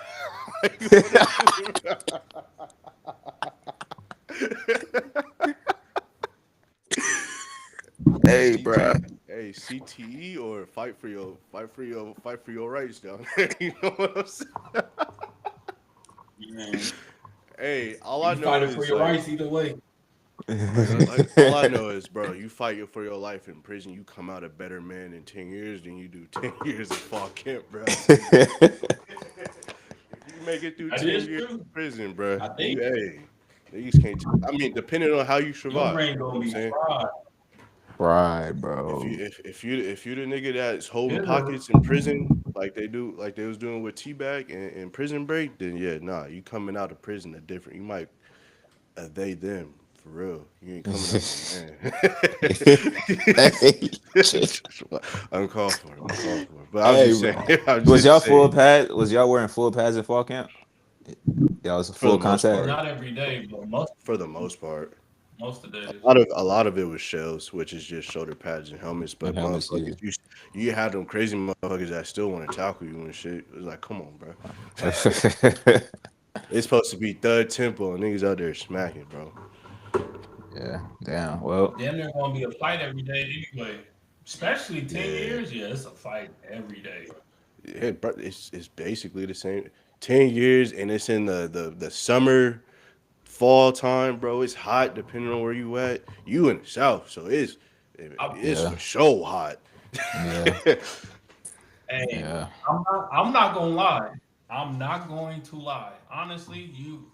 how you want to do Hey, bro. CT, hey, CTE or fight for your rights down there. You know what I'm saying? Man, Hey, all I you know fighting for is your like rights either way. like all I know is, bro, you fight for your life in prison, you come out a better man in 10 years than you do 10 years in fall camp, bro. I tell you that. If you make it through That 10 is years true. in prison, bro, I you think hey, niggas can't. I mean, depending on how you your survive, brain you know gonna what I'm be saying. fried. Right, If you bro. the nigga that's holding Literally. pockets in prison, like they was doing with Teabag and Prison Break, then yeah, nah, you coming out of prison a different. You might they them for real. You ain't coming out no man. Hey, shit. Uncalled for, uncalled for. But I'm Hey, just bro. saying, I'm Was just y'all full saying, pad? Was y'all wearing full pads at fall camp? Y'all was for full the most contact? part, Not every day, but for the most part. most of the days. A lot of it was shells, which is just shoulder pads and helmets. And But helmets, yeah. motherfuckers, you had them crazy motherfuckers that still want to tackle you and shit. It was like, come on, bro. It's supposed to be third tempo and niggas out there smacking, bro. Yeah, damn. Well, Damn near gonna be a fight every day anyway. Especially 10 Yeah, years, yeah, it's a fight every day. yeah, bro. It's basically the same. 10 years and it's in the summer, fall time, bro. It's hot depending on where you at. You in the south, so I, it's yeah, for sure hot. yeah, hey, yeah. I'm not gonna lie. I'm not going to lie. Honestly, you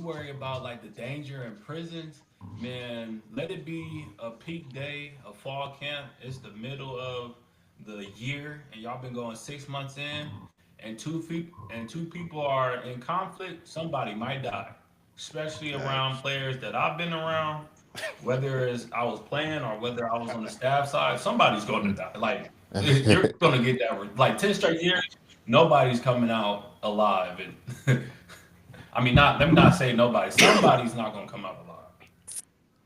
worry about like the danger in prisons, man. Let it be a peak day, a fall camp. It's the middle of the year, and y'all been going 6 months in, and two people are in conflict. Somebody might die, especially around Facts. players that I've been around. Whether it's I was playing or whether I was on the staff side, somebody's going to die. Like you're going to get that. Like 10 straight years, nobody's coming out alive. And I mean, not let me not say nobody. Somebody's not going to come out alive.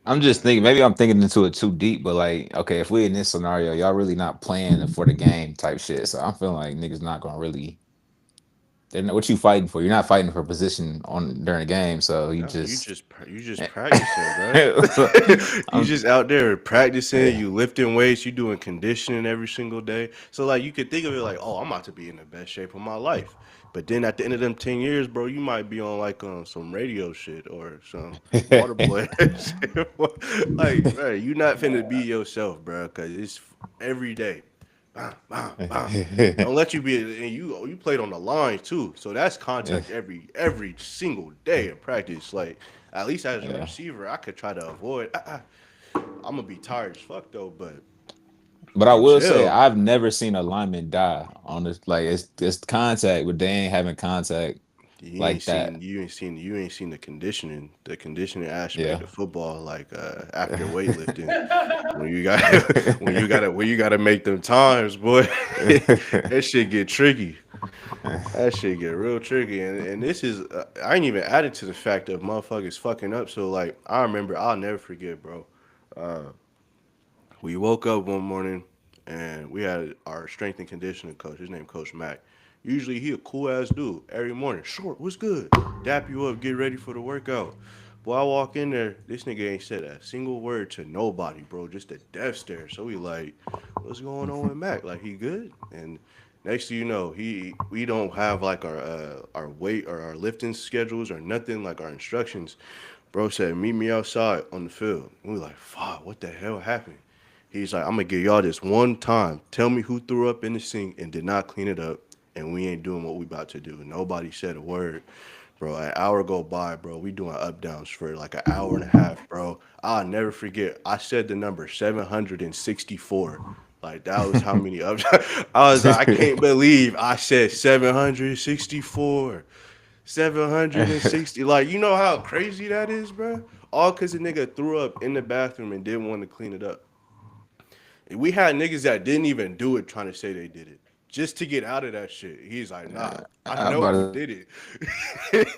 I'm just thinking, maybe I'm thinking into it too deep, but like, okay, if we're in this scenario, y'all really not playing for the game type shit. So I'm feeling like niggas not gonna really. They're not, what you fighting for? You're not fighting for position on during the game, so you No, just. you just practicing, bro. So, You I'm, just out there practicing. You lifting weights. You doing conditioning every single day. So like you could think of it like, oh, I'm about to be in the best shape of my life. But then at the end of them 10 years, bro, you might be on like some radio shit or some water boy shit. Like, bro, you not finna be yourself, bro, because it's every day. Bam, bam, bam. Don't let you be, and you played on the line too, so that's contact every single day in practice. Like at least as a yeah. receiver, I could try to avoid. I'm gonna be tired as fuck though, but But I you will say chill. I've never seen a lineman die on this. Like it's contact, but they ain't having contact like that. You ain't seen the conditioning aspect Yeah. of football, like after weightlifting. When you got when you gotta make them times, boy, that shit get tricky. That shit get real tricky, and this is I ain't even added to the fact of motherfuckers fucking up. So like I remember, I'll never forget, bro. We woke up one morning and we had our strength and conditioning coach. His name Coach Mac. Usually he a cool ass dude. Every morning, short, what's good? Dap you up, get ready for the workout. Boy, I walk in there, this nigga ain't said a single word to nobody, bro. Just a death stare. So we like, what's going on with Mac? Like he good? And next thing you know, we don't have like our weight or our lifting schedules or nothing like our instructions. Bro said, meet me outside on the field. And we like, fuck, what the hell happened? He's like, I'm gonna give y'all this one time. Tell me who threw up in the sink and did not clean it up, and we ain't doing what we about to do. Nobody said a word, bro. An hour go by, bro. We doing up downs for like an hour and a half, bro. I'll never forget. I said the number 764. Like that was how many up. I was like, I can't believe I said 764. 760. Like, you know how crazy that is, bro? All because a nigga threw up in the bathroom and didn't want to clean it up. We had niggas that didn't even do it trying to say they did it just to get out of that shit. He's like, nah, I I'm know about who to did it.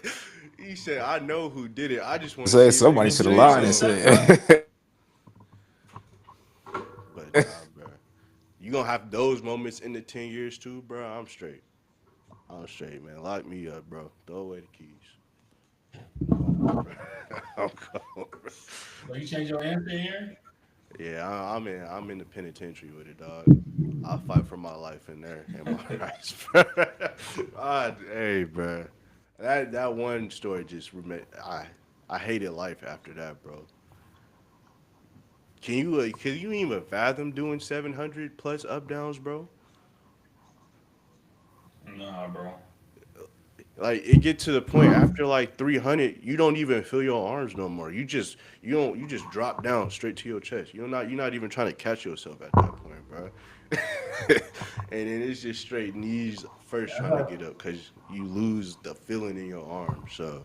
He said, I know who did it. I just want to say see if they somebody gonna should have say lied and something. said. But nah, bro. You gonna have those moments in the 10 years too, bro. I'm straight. I'm straight, man. Lock me up, bro. Throw away the keys. I'm gone, bro. I'm gone, bro. So you change your answer here? Yeah, I'm in the penitentiary with it, dog. I'll fight for my life in there and my rights, bro. Hey, bro. That one story just I hated life after that, bro. Can you even fathom doing 700 plus up downs, bro? Nah, bro. Like it get to the point after like 300, you don't even feel your arms no more. You just drop down straight to your chest. You're not even trying to catch yourself at that point, bro. And then it's just straight knees first trying to get up because you lose the feeling in your arm. So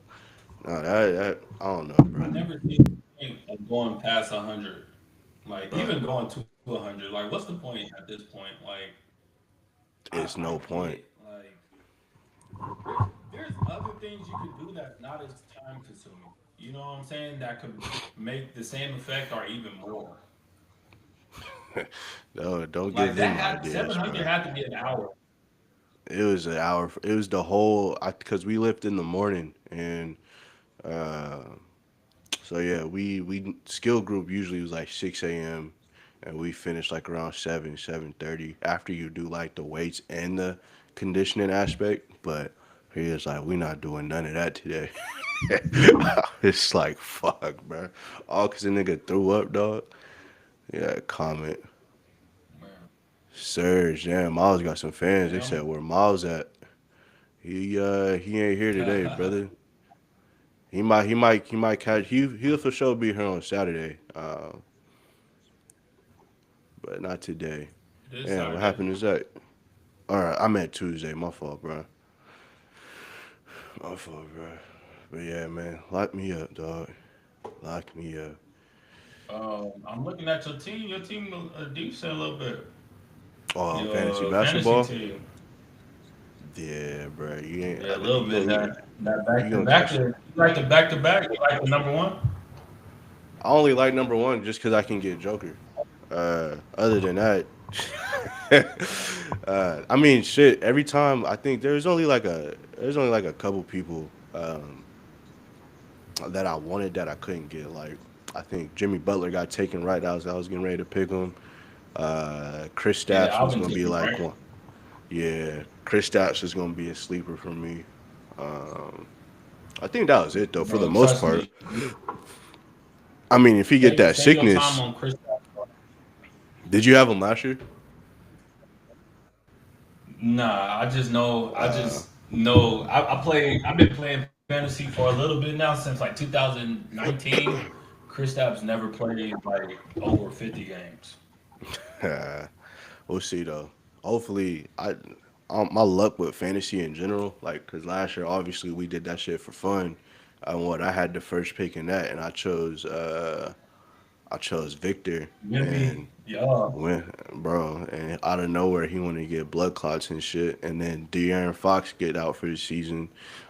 no, that I don't know, I bro. never see the point of going past 100. Like even going to 100. Like what's the point at this point? Like It's I no get point. like there's other things you could do that's not as time consuming. You know what I'm saying? That could make the same effect or even more. No, don't Like give that them had ideas, 700 bro. had to be an hour. It was an hour. It was the whole because we left in the morning and uh, so yeah, we skill group usually was like 6 a.m. and we finished like around 7:30 after you do like the weights and the conditioning aspect. But he was like, we not doing none of that today. It's like fuck, bro. All because the nigga threw up, dog. Yeah, comment. Man, Surge, damn, Miles got some fans. They said him. where Miles at? He ain't here today, brother. He might catch he'll for sure be here on Saturday. But not today. This Damn, what Saturday. happened is that? All right, I meant Tuesday. My fault, bro. My fault, bro. But yeah, man, lock me up, dog. Lock me up. I'm looking at your team. Your team decent a little bit. Fantasy Your fantasy basketball. team. Yeah, bro. You ain't. Yeah, a little You bit. gonna That you back to gonna back. catch. You like the back to back? You like the number one? I only like number one just because I can get Joker. Other than that, I mean, shit. Every time I think there's only like a couple people that I wanted that I couldn't get. Like I think Jimmy Butler got taken right. I was getting ready to pick him. Chris Yeah, Stapps was Alvin gonna took be him like right. one. Yeah, Chris Stapps is gonna be a sleeper for me. Um, I think that was it though for the Bro, most trust part. me. I mean, if he get that Save your time sickness, on Chris. did you have him last year? Nah, I just know. I Uh, just know. I play. I've been playing fantasy for a little bit now since like 2019. Kristaps never played like over 50 games. we'll see though. Hopefully, my luck with fantasy in general, like, cause last year obviously we did that shit for fun. I had the first pick in that, and I chose Victor, Maybe, and yeah. when bro, and out of nowhere he wanted to get blood clots and shit, and then De'Aaron Fox get out for the season.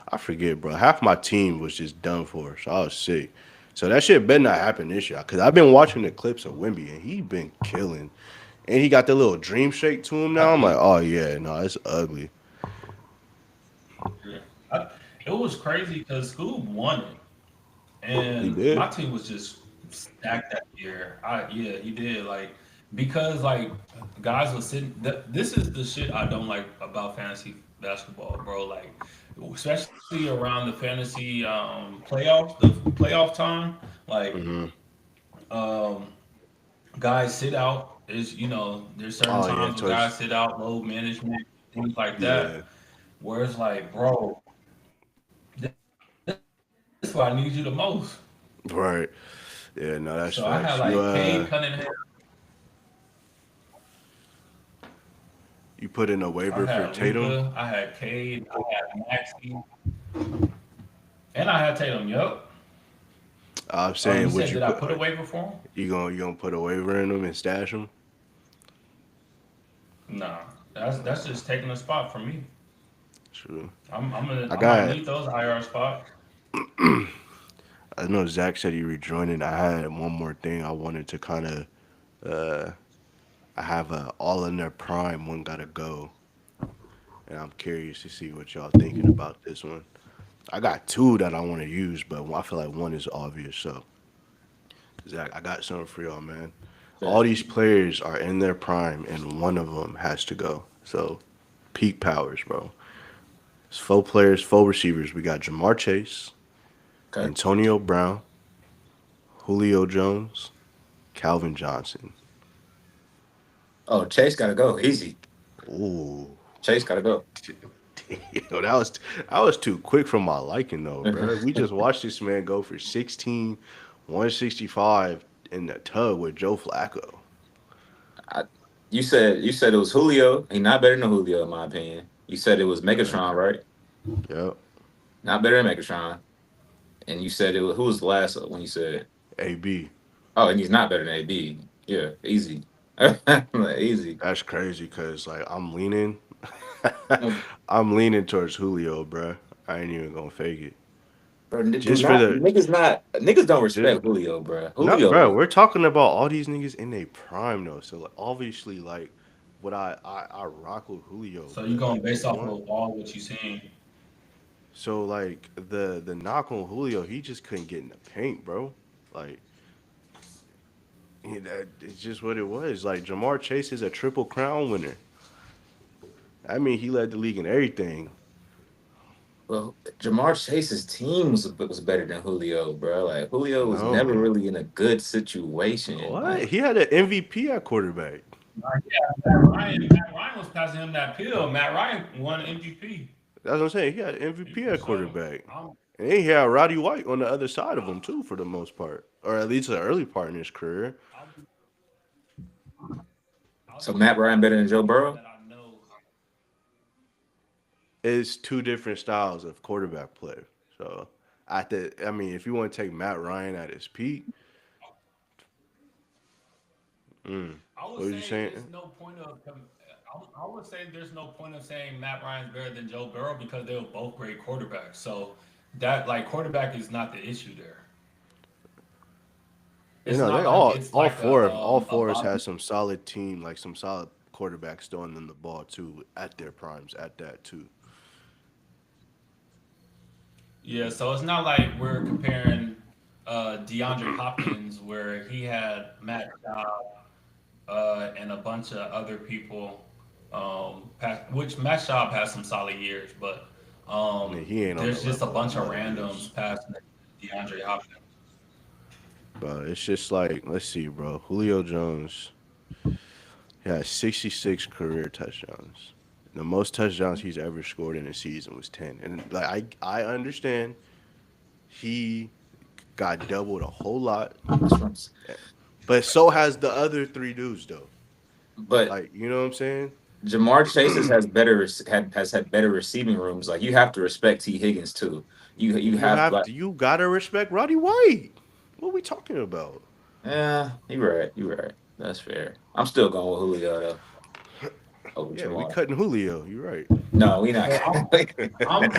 I forget, bro. Half my team was just done for, so I was sick. So that shit better not happen this year, cause I've been watching the clips of Wimby and he been killing, and he got the little dream shake to him I now. I'm like, think oh yeah, no, it's ugly. yeah. It was crazy because Scoob won it, He and did. my team was just stacked that year. Yeah, he did because guys were sitting. This is the shit I don't like about fantasy basketball, bro. Like especially around the fantasy the playoff time. Like Hmm. um, guys sit out. There's certain Oh yeah, times where towards guys sit out, load management, things like yeah, that. Where it's like, bro, this is where I need you the most. right. Yeah, So no, I that's had like facts. Cade Cunningham. You put in a I waiver had for Tatum. Luca. I had Cade. I had Maxey, and I had Tatum. Yup. I'm Oh, you saying, would said you did I put? put a waiver for him? You gonna put a waiver in them and stash them? Nah, that's just taking a spot from me. True. I I might got. need those IR spots. I know Zach said he rejoining. I had one more thing I wanted to kind of. Uh, I have a all in their prime. One gotta go, and I'm curious to see what y'all thinking about this one. I got two that I want to use, but I feel like one is obvious. So Zach, I got something for y'all, man. All Bet. these players are in their prime, and one of them has to go. So peak powers, bro. It's four players, four receivers. We got Jamar Chase, Okay. Antonio Brown, Julio Jones, Calvin Johnson. Oh, Chase gotta go. Easy. Ooh, Chase gotta go. yo, that was too quick for my liking, though, bro. We just watched this man go for 16, 165 in the tug with Joe Flacco. I, you said it was Julio. He not better than Julio in my opinion. You said it was Okay. Megatron, right? Yep. Not better than Megatron. And you said it was who was the last when you said AB. oh, and he's not better than AB. Yeah, easy. Easy. That's crazy because like No, I'm leaning towards Julio, bro. I ain't even gonna fake it. bro, do Just for not the niggas don't just respect Julio, bro. not bro, Julio, we're talking about all these niggas in their prime though. So like obviously like what I rock with Julio, So you but going like the based off one of all what you seen? so like the knock on Julio, he just couldn't get in the paint, bro. Like it's just what it was. Like Jamar Chase is a triple crown winner. I mean, he led the league in everything. well, Jamar Chase's team was better than Julio, bro. Like Julio was never No. really in a good situation. What? Like He had an MVP at quarterback. Yeah, Matt Ryan was passing him that pill. Matt Ryan won MVP. That's what I'm saying. He had an He MVP for at sure. quarterback. And then he had Roddy White on the other side of him too, for the most part, or at least the early part in his career. I'll be, I'll so be Matt Ryan surprised better if than the Joe people Burrow? that I know. It's two different styles of quarterback play. So, I mean, if you want to take Matt Ryan at his peak, Mm. I would What was you say saying? it's no point of. I would say there's no point of saying Matt Ryan's better than Joe Burrow because they were both great quarterbacks. So that like quarterback is not the issue there. You It's know, not they like all it's all like four of all a four has body. had some solid team, like some solid quarterbacks throwing them the ball too at their primes at that too. Yeah, so it's not like we're comparing DeAndre Hopkins where he had Matt Schaub and a bunch of other people. Which Matt Schaub has some solid years, but Yeah, he ain't on the there's just a level of bunch them of other randoms dudes. passing DeAndre Hopkins. But it's just like, let's see, bro. Julio Jones, he has 66 career touchdowns. The most touchdowns he's ever scored in a season was 10. And like I understand he got doubled a whole lot, That's from, but so has the other three dudes though. but Like, you know what I'm saying? Jamar Chase's has has had better receiving rooms. Like you have to respect T Higgins too. You have like You gotta respect Roddy White. What are we talking about? yeah, you're right. You're right. That's fair. I'm still going with Julio though over Yeah, we Jamar. cutting Julio. You're right. No, we not. So I'm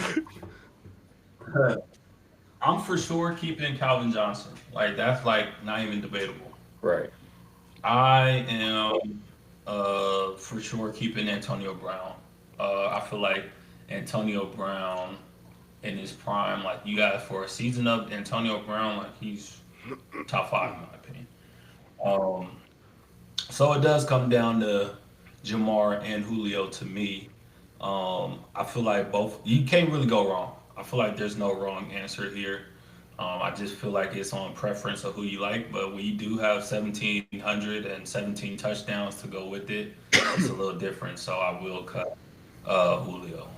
I'm for sure keeping Calvin Johnson. Like that's like not even debatable. Right. I am for sure keeping Antonio Brown. I feel like Antonio Brown in his prime, like you got for a season of Antonio Brown, like he's top five in my opinion. Um, so it does come down to Jamar and Julio to me. I feel like both you can't really go wrong. I feel like there's no wrong answer here. I just feel like it's on preference of who you like, but we do have 1,717 touchdowns to go with it. It's a little different, so I will cut Julio.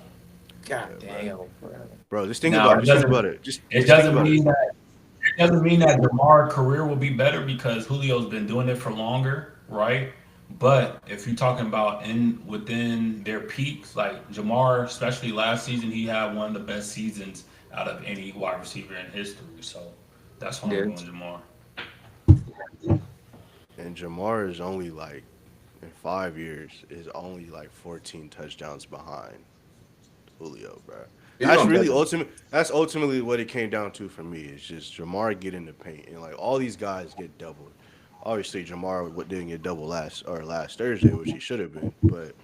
God Yeah, bro. damn, bro. Bro, just think Now about it. Just think about it. it Just think doesn't about it. mean that it doesn't mean that Jamar's career will be better because Julio's been doing it for longer, right? But if you're talking about in within their peaks, like Jamar, especially last season, he had one of the best seasons out of any wide receiver in history. So that's why I'm Yeah. going Jamar. And Jamar is only like in 5 years is only like 14 touchdowns behind Julio, bro. He's going better. That's ultimately what it came down to for me. It's just Jamar getting the paint, and like all these guys get doubled. Obviously, Jamar didn't get double last Thursday, which he should have been. But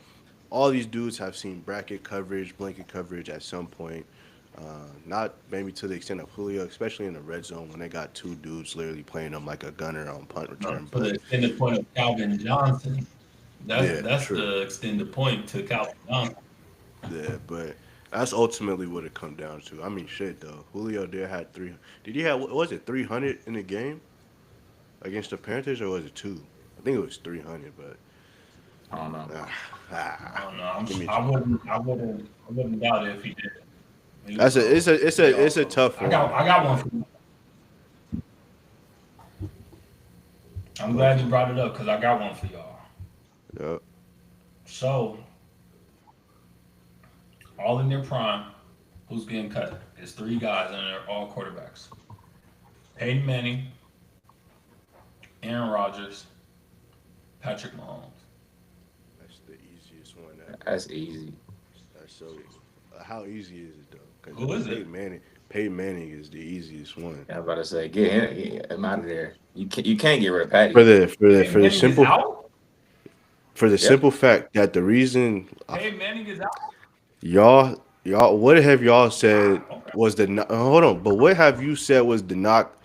all these dudes have seen bracket coverage, blanket coverage at some point. Not maybe to the extent of Julio, especially in the red zone when they got two dudes literally playing them like a gunner on punt return. For the But extended point of Calvin Johnson, yeah, that's true. the extended point to Calvin Johnson. Yeah, but that's ultimately what it come down to. I mean, shit though. Julio did had three. Did he have? Was it 300 in the game against the Panthers, or was it two? I think it was 300. But I don't know. ah, I don't know. give me. I wouldn't doubt it if he did. He That's a. also, he It's a also. tough one. I got one for you. I'm glad you brought it up because I got one for y'all. Yep. So, all in their prime, who's getting cut? It's three guys, and they're all quarterbacks: Peyton Manning, Aaron Rodgers, Patrick Mahomes. That's the easiest one ever. That's easy. That's so. How easy is it though? Because Who is it? Peyton Manning is the easiest one. I was about to say, get him out of there. You can't get rid of Patty. Peyton Manning is out. For the Yep. simple fact that the reason Peyton Manning is out. y'all what have y'all said Wow. Okay. was the hold on, but what have you said was the knock?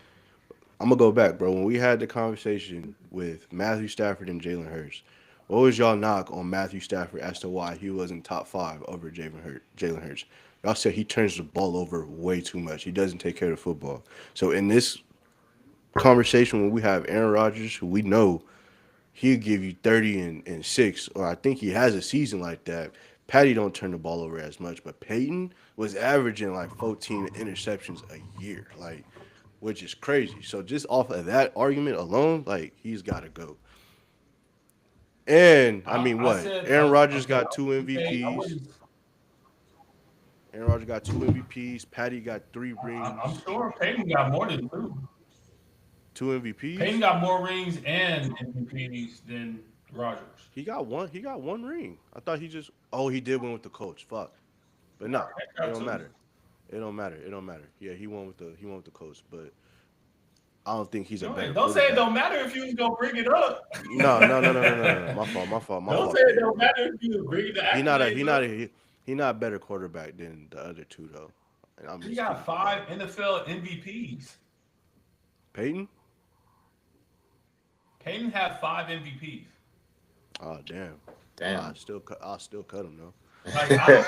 I'm gonna go back, bro. When we had the conversation with Matthew Stafford and Jalen Hurts, what was y'all knock on Matthew Stafford as to why he wasn't top five over Jalen Hurts? Y'all said he turns the ball over way too much. He doesn't take care of the football. So in this conversation, when we have Aaron Rodgers, who we know he'll give you 30 and six, or I think he has a season like that. Patty don't turn the ball over as much, but Peyton was averaging like 14 interceptions a year, like which is crazy. So just off of that argument alone, like he's got to go. And I mean, I what? said Aaron Rodgers okay. got two I MVPs. wouldn't. Aaron Rodgers got two MVPs. Patty got three I'm rings. sure Peyton got more than two. Two Peyton MVPs. got more rings and MVPs than Rogers. He got one. He got one ring. I thought he just. Oh, he did win with the coach. Fuck. But nah, Peyton it got don't two. matter. It don't matter. It don't matter. Yeah, he won with the coach, but I don't think he's a better Don't say it quarterback. don't matter if you was gonna bring it up. No, no, no, no, no, no, no. My fault. My fault. My Don't fault, say it Peyton, don't bro. matter if you bring the He not a he accolades not up. a he not a better quarterback than the other two though. And I'm He just got keeping it a buck. 5 NFL MVPs. Peyton? Peyton had 5 MVPs. Oh damn. Damn. I'll still cut him though. Like I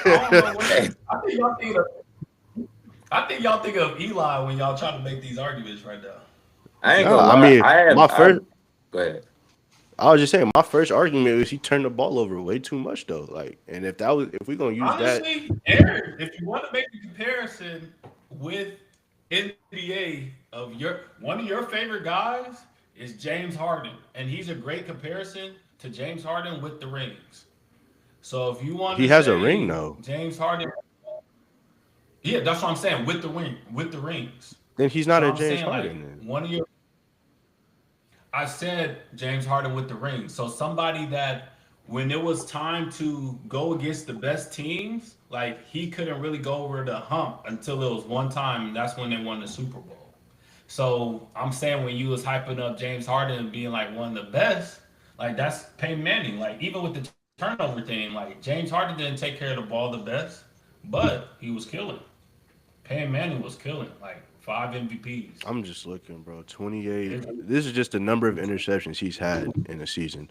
don't know what Hey, I think y'all think of. I think y'all think of Eli when y'all try to make these arguments right now. I ain't No, gonna I lie. mean my I first go ahead. I was just saying my first argument was he turned the ball over way too much though. Like, and if we gonna use that, Honestly, Aaron, if you want to make the comparison with NBA of your one of your favorite guys is James Harden, and he's a great comparison to James Harden with the rings. So if you want he to has a ring say though. James Harden, yeah, that's what I'm saying with the rings. Then he's So not a I'm James saying like Harden then. one of your I said James Harden with the ring. So somebody that when it was time to go against the best teams, like he couldn't really go over the hump until it was one time, and that's when they won the Super Bowl. So I'm saying when you was hyping up James Harden and being like one of the best, like that's Peyton Manning. Like even with the turnover thing, like James Harden didn't take care of the ball the best, but he was killing. Peyton Manning was killing, like 5 MVPs. I'm just looking, bro. 28. This is just the number of interceptions he's had in a season.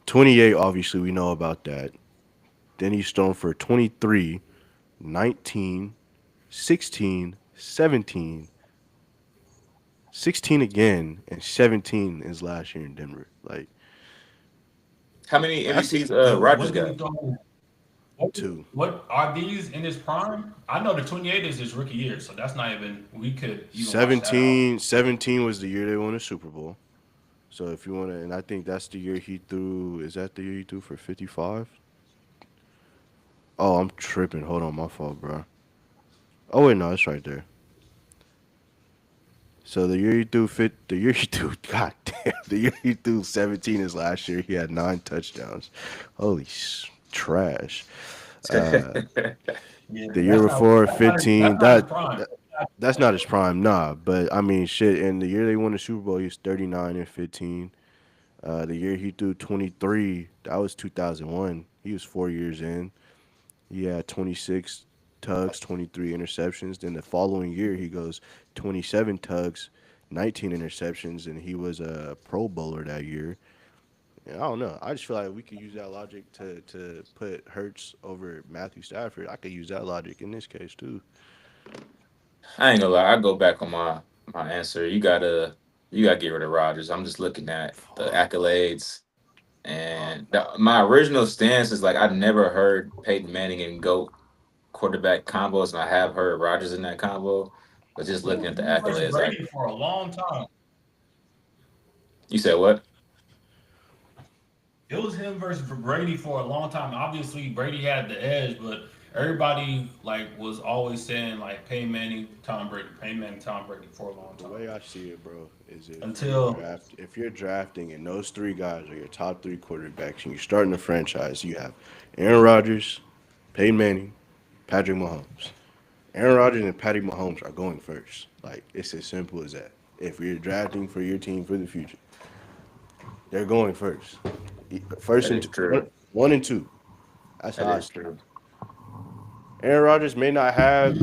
28, obviously, we know about that. Then he's thrown for 23, 19, 16, 17, 16 again, and 17 is last year in Denver. Like, How many that's MVPs Rogers What did he got? throw? two. What are these in his prime? I know the 28 is his rookie year, so that's not even. We could even watch that out. 17 was the year they won the Super Bowl. So if you want to, and I think that's the year he threw, is that the year he threw for 55? Oh, I'm tripping. Hold on, my fault, bro. Oh, wait, no, it's right there. So the year he threw the year he threw, god damn, the year he threw 17 is last year. He had 9 touchdowns. Holy trash. Yeah, The year before, that's not 15. his prime. That's not his prime, nah. But I mean, shit. And the year they won the Super Bowl, he was 39 and 15. The year he threw 23, that was 2001. He was 4 years in. He had 26 tugs, 23 interceptions. Then the following year, he goes 27 tugs, 19 interceptions, and he was a Pro Bowler that year. And I don't know. I just feel like we could use that logic to put Hurts over Matthew Stafford. I could use that logic in this case too. I ain't gonna lie. I go back on my answer. You gotta get rid of Rogers. I'm just looking at the Fuck. accolades, and my original stance is like I never heard Peyton Manning and GOAT quarterback combos, and I have heard Rogers in that combo. But just It looking was at the him versus accolades, Brady for a long time. you said what? It was him versus Brady for a long time. Obviously, Brady had the edge, but everybody like was always saying like Peyton Manning, Tom Brady, Peyton Manning, Tom Brady for a long The time way I see it, bro, is until if you're drafting and those three guys are your top three quarterbacks and you're starting a franchise, you have Aaron Rodgers, Peyton Manning, Patrick Mahomes. Aaron Rodgers and Patty Mahomes are going first. Like it's as simple as that. If you're drafting for your team for the future, they're going first. First That and is true. one and two. That's That how I is see it. true. Aaron Rodgers may not have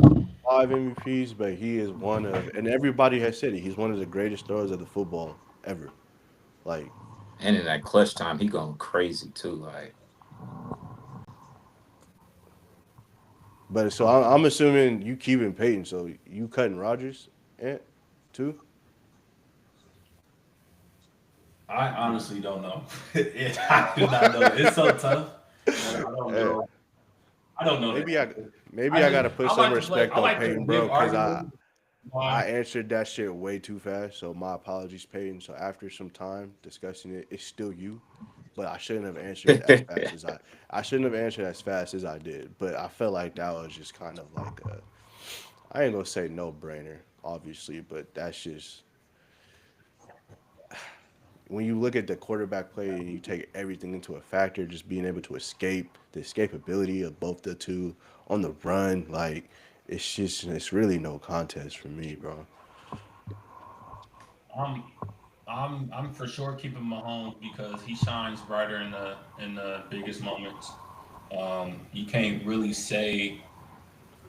5 MVPs, but he is one of, and everybody has said it. He's one of the greatest throwers of the football ever. Like, And in that clutch time, he going crazy too. Like but so I'm assuming you keeping Peyton, so you cutting Rodgers, Ant, too. I honestly don't know. I do not know. It's so tough that I don't Eh, know. I don't know maybe I that. maybe I gotta put I some like to play. respect I on like to Peyton, give bro, because arguments. I Why? answered that shit way too fast. So my apologies, Peyton. So after some time discussing it, it's still you. But I shouldn't have answered as fast as I shouldn't have answered as fast as I did. But I felt like that was just kind of like a I ain't gonna say no brainer, obviously, but that's just when you look at the quarterback play and you take everything into a factor, just being able to escape, the escapability of both the two on the run, like it's really no contest for me, bro. I'm I'm for sure keeping Mahomes because he shines brighter in the biggest moments. You can't really say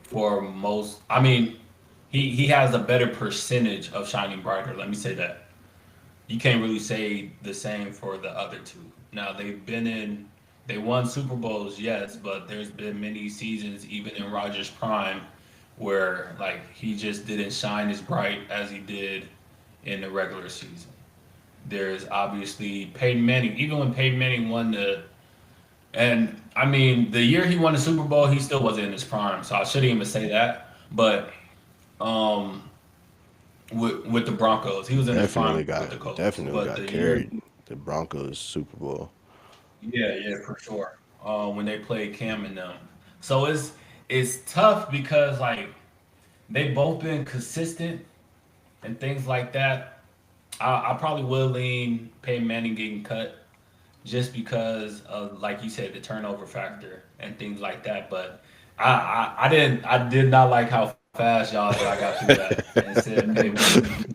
for most. I mean, he has a better percentage of shining brighter. Let me say that. You can't really say the same for the other two. Now they won Super Bowls, yes, but there's been many seasons, even in Rodgers' prime, where like he just didn't shine as bright as he did in the regular season. There's obviously Peyton Manning. Even when Peyton Manning won and I mean, the year he won the Super Bowl, he still wasn't in his prime, so I shouldn't even say that. But um, with the Broncos, he was in his prime with the Colts. Definitely But got the year, carried the Broncos Super Bowl. yeah, for sure. When they played Cam and them, so it's tough because like they both been consistent and things like that. I probably will lean Peyton Manning getting cut just because of like you said the turnover factor and things like that. But I did not like how fast y'all got through that and said and said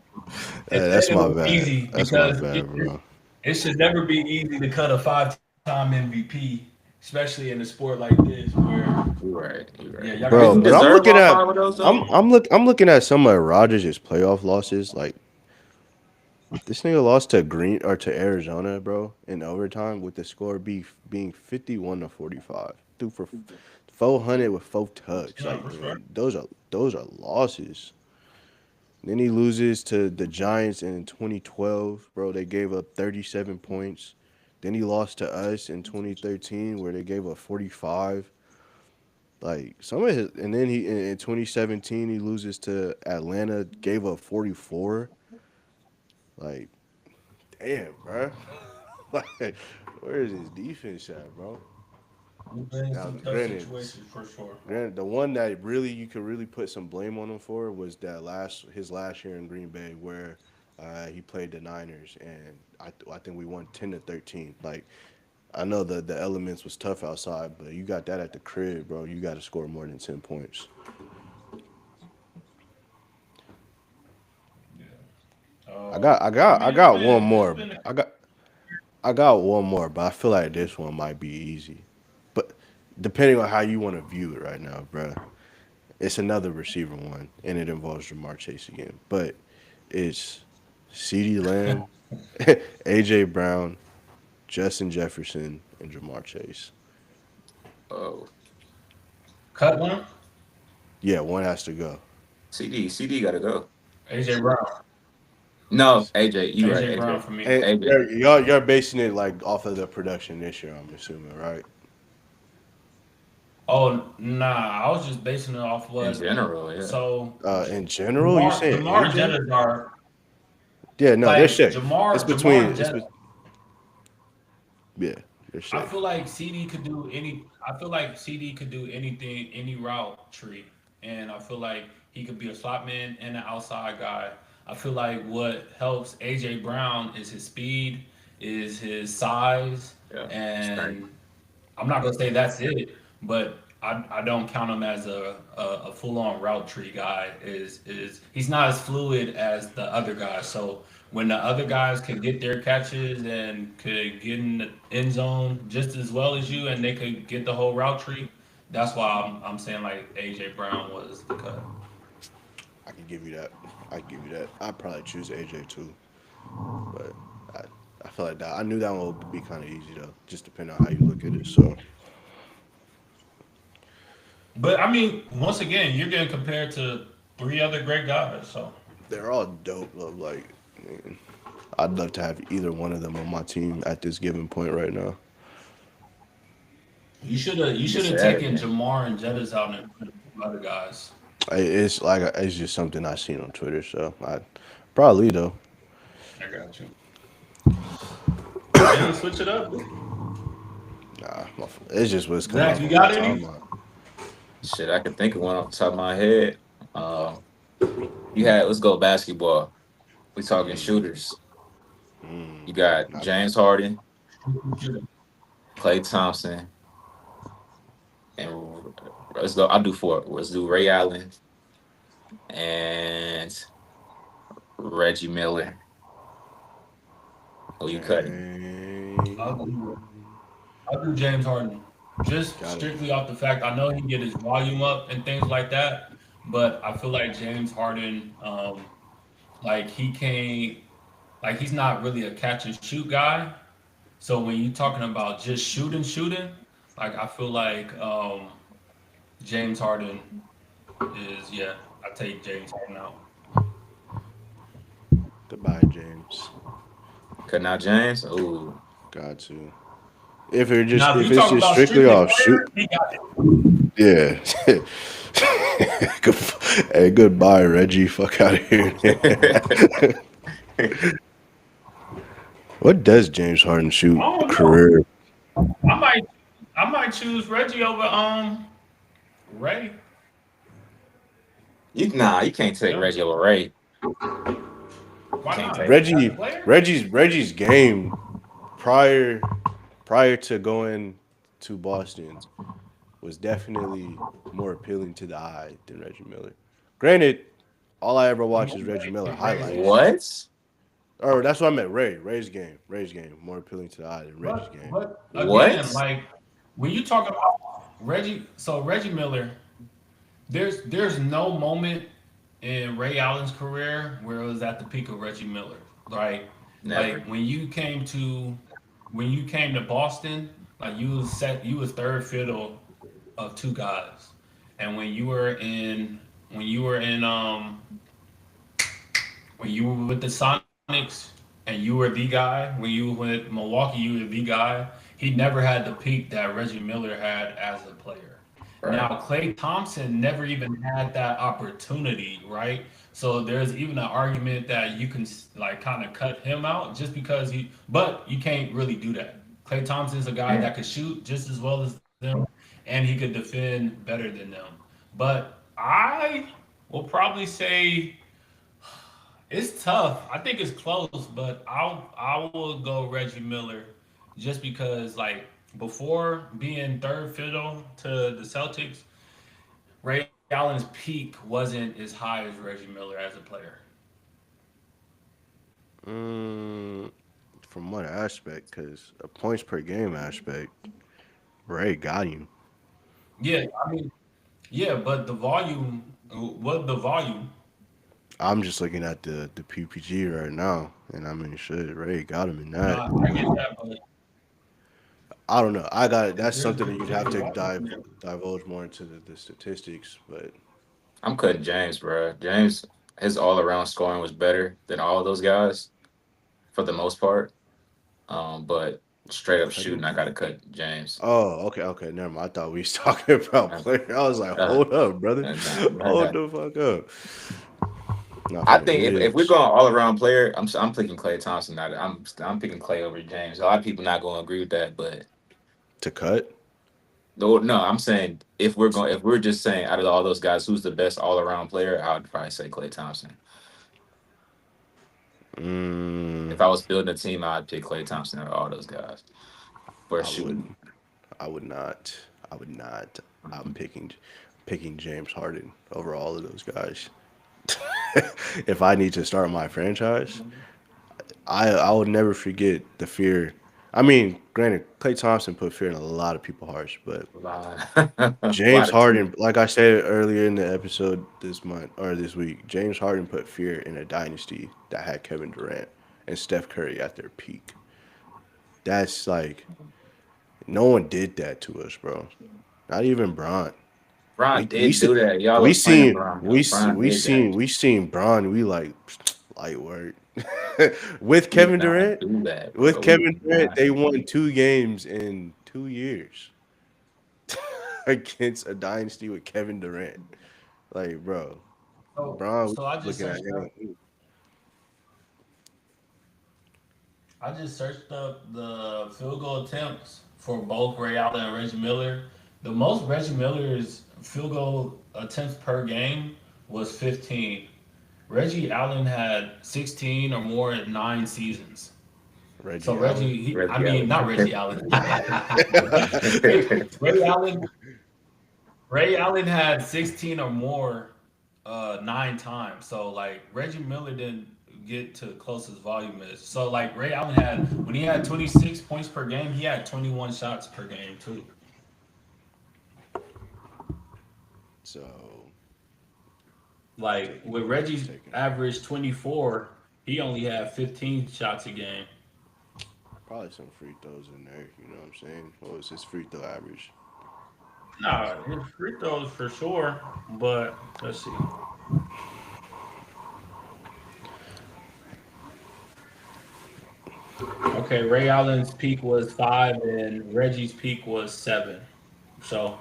That's it was my bad. easy That's my because bad, bro. it should never be easy to cut a 5-time MVP, especially in a sport like this where You're right. You're yeah right. y'all got Did Bro, he but I'm deserve looking all at 5 of those though? I'm looking at some of Rodgers' playoff losses. Like this nigga lost to Green or to Arizona, bro, in overtime with the score being 51-45. Threw for 400 with 4 touch. you know Like respect. those are losses. Then he loses to the Giants in 2012, bro. They gave up 37 points. Then he lost to us in 2013 where they gave up 45. Like some of his, and then in 2017 he loses to Atlanta, gave up 44. Like, damn, bro. Like, where is his defense at, bro? We've been in Now, some tough situations for sure. granted, the one that really you could really put some blame on him for was that his last year in Green Bay where he played the Niners and I think we won 10-13. Like, I know the elements was tough outside, but you got that at the crib, bro. You got to score more than 10 points. Yeah. I got one It's more. been I got one more, but I feel like this one might be easy. But depending on how you want to view it right now, bruh, it's another receiver one, and it involves Jamar Chase again. But it's CeeDee Lamb, AJ Brown, Justin Jefferson, and Jamar Chase. Oh, cut one. Yeah, one has to go. CD got to go. AJ Brown. No, AJ, you right, AJ Brown AJ, for me. And AJ you're basing it like off of the production this year, I'm assuming, right? Oh nah, I was just basing it off in what. general, yeah. So In general, you saying Jamar and AJ? Jettas are Yeah, no, they're like safe. It's Jamar between and Jettas. yeah, they're I safe. feel like CD could do any. I feel like CD could do anything, any route tree, and I feel like he could be a slot man and an outside guy. I feel like what helps AJ Brown is his speed, is his size, Yeah. Strength. and I'm not gonna say that's it, but I don't count him as a full on route tree guy. Is he's not as fluid as the other guys. So when the other guys could get their catches and could get in the end zone just as well as you, and they could get the whole route tree, that's why I'm saying like AJ Brown was the cut. I can give you that. I can give you that. I'd probably choose AJ too, but I I feel like that. I knew that one would be kind of easy though, just depending on how you look at it. So But I mean, once again, you're getting compared to three other great guys. So they're all dope. Though. Like, man, I'd love to have either one of them on my team at this given point right now. you You should have said it, taken man. Jamar and Jettas out and put other guys. It's like it's just something I seen on Twitter. So I probably though. I got you. Maybe switch it up. Nah, it's just what's coming Zach, up you on my got any? timeline. Shit, I can think of one off the top of my head. You had let's go basketball. We talking shooters. You got Not James Harden, Shooting. Klay Thompson, and let's go. I'll do four. Let's do Ray Allen and Reggie Miller. Oh, you cutting? I'll James. do, I'll do James Harden. Just Got it. strictly off the fact I know he can get his volume up and things like that, but I feel like James Harden, like he can't, like he's not really a catch and shoot guy. So when you're talking about just shooting, like I feel like James Harden is yeah. I take James Harden out. Goodbye, James. Cutting out James. Oh, Got to. Now, if If you it's talk just about strictly strictly off shoot, player, he got it. yeah. Good- hey, goodbye, Reggie. Fuck out of here. What does James Harden I shoot don't know. career? I might, I might choose Reggie over Ray. you can't take Yeah. Reggie over Ray. You Why can't not? take. As a Reggie, player? Reggie's game prior prior to going to Boston was definitely more appealing to the eye than Reggie Miller. Granted, all I ever watched is Reggie Miller Ray's highlights. game. What? Or that's what I meant. Ray's game, more appealing to the eye than Reggie's game. But again, What? like when you talk about Reggie, so Reggie Miller, there's no moment in Ray Allen's career where it was at the peak of Reggie Miller, right? Like Never. when you came to Boston, like you was third fiddle of two guys, and when you were in when you were with the Sonics and you were the guy, when you were with Milwaukee, you were the guy. He never had the peak that Reggie Miller had as a player. Right. Now, Klay Thompson never even had that opportunity, right? So there's even an argument that you can like kind of cut him out just because but you can't really do that. Klay Thompson's a guy that could shoot just as well as them, and he could defend better than them. But I will probably say it's tough. I think it's close, but I will go Reggie Miller just because like before being third fiddle to the Celtics, Ray Allen's peak wasn't as high as Reggie Miller as a player. Mm, from what aspect? Because a points per game aspect, Ray got him. Yeah, I mean, yeah, but the volume, what the volume? I'm just looking at the PPG right now, and I mean, shit, Ray got him in that. Not I get that, but I don't know. I got That's there's something that you'd have different to volume. divulge more into the statistics. But I'm cutting James, bro. James, his all around scoring was better than all of those guys for the most part. But straight up shooting, cutting. I gotta cut James. Oh, okay. Never mind. I thought we was talking about Uh, player. I was like, uh, hold up, brother. Hold nah. the fuck up. Not I for the think if we're bigs. going all around player, I'm picking Clay Thompson. I'm picking Clay over James. A lot of people not going to agree with that, but To cut. though no, I'm saying if we're just saying out of all those guys, who's the best all around player, I would probably say Clay Thompson. Mm, If I was building a team, I'd pick Clay Thompson out of all those guys for I shooting. wouldn't. I would not. I would not. I'm picking James Harden over all of those guys. If I need to start my franchise, I will never forget the fear. I mean, granted, Clay Thompson put fear in a lot of people's hearts, but A lot, a James lot of Harden, teams. like I said earlier in the episode this month or this week, James Harden put fear in a dynasty that had Kevin Durant and Steph Curry at their peak. That's like no one did that to us, bro. Not even Bron. Bron We did see, do that. Y'all we was playing seen Bron though. Bron did that. we seen Bron. We like light work with We did Kevin not Durant. do that, With bro. We Kevin did Durant, not. they won 2 games in 2 years against a dynasty with Kevin Durant. Like, bro, Bron, we So I just looking at searched him. up. I just searched up the field goal attempts for both Ray Allen and Reggie Miller. The most Reggie Miller's field goal attempts per game was 15. Reggie Allen had 16 or more in 9 seasons. So Reggie Allen. Reggie, I Reggie mean, Allen. not Reggie Allen. Ray Allen. Ray Allen had 16 or more 9 times. So like Reggie Miller didn't get to closest volume is. So like Ray Allen had when he had 26 points per game, he had 21 shots per game too. So Like with he's Reggie's taking average 24, he only had 15 shots a game. probably some free throws in there. You know what I'm saying? What was his free throw average? Nah, his free throws for sure. But let's see. Okay, Ray Allen's peak was 5 and Reggie's peak was 7. So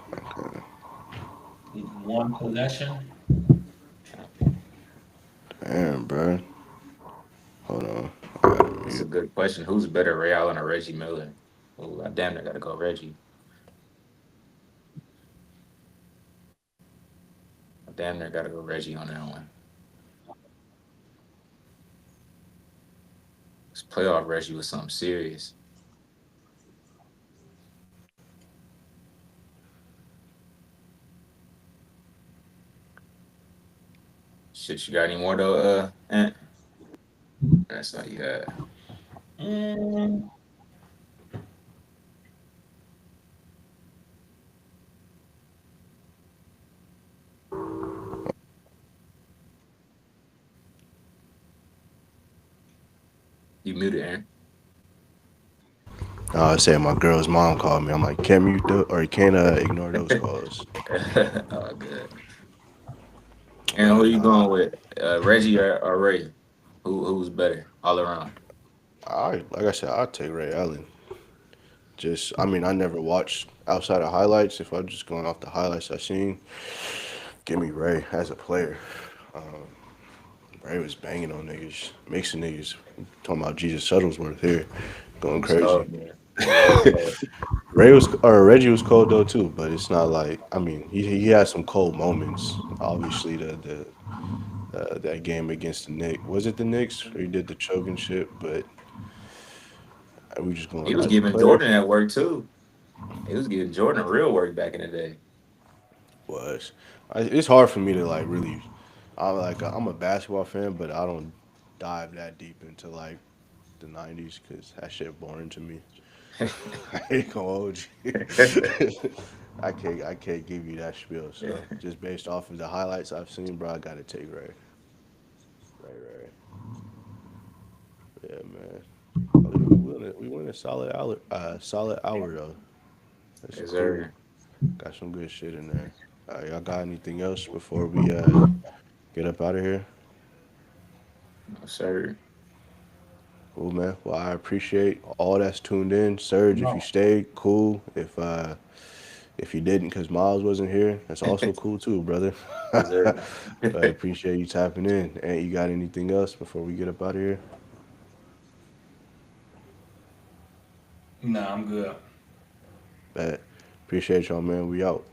one possession. Damn, bro. Hold on. I gotta That's a mute. good question. Who's better, Ray Allen or Reggie Miller? Oh, I damn near gotta go Reggie. I damn near gotta go Reggie on that one. This playoff Reggie was something serious. Shit, you got any more though? That's all you got. Mm, You muted, Aaron. I was saying my girl's mom called me. I'm like, can't mute or you can't ignore those calls. Oh, good. And who But you nah, going with? Reggie or Ray? Who's better all around? I like I said, I'll take Ray Allen. Just, I mean, I never watched outside of highlights. If I'm just going off the highlights I seen, give me Ray as a player. Ray was banging on niggas, mixing niggas. Talking about Jesus Shuttlesworth here, He going was crazy. cold, man. He was cold. Ray was or Reggie was cold though too, but it's not like I mean he had some cold moments. Obviously the that game against the Knicks was it the Knicks where he did the choking shit, but we just He going was as a giving player Jordan that work too. He was giving Jordan real work back in the day. was. It's hard for me to like really. I'm a basketball fan, but I don't dive that deep into like the '90s because that shit boring to me. I ain't gonna hold you. I can't give you that spiel. So just based off of the highlights I've seen, bro, I gotta take Ray. Ray. Yeah, man. We went a solid hour though. That's Yes, cool. sir. Got some good shit in there. Y'all got anything else before we get up out of here? Yes, sir. Cool, man. Well, I appreciate all that's tuned in. Serge, if you no. stayed, cool. If you didn't, because Miles wasn't here, that's also cool too, brother. Yes, sir. But I appreciate you tapping in. And you got anything else before we get up out of here? Nah, I'm good. But appreciate y'all, man. We out.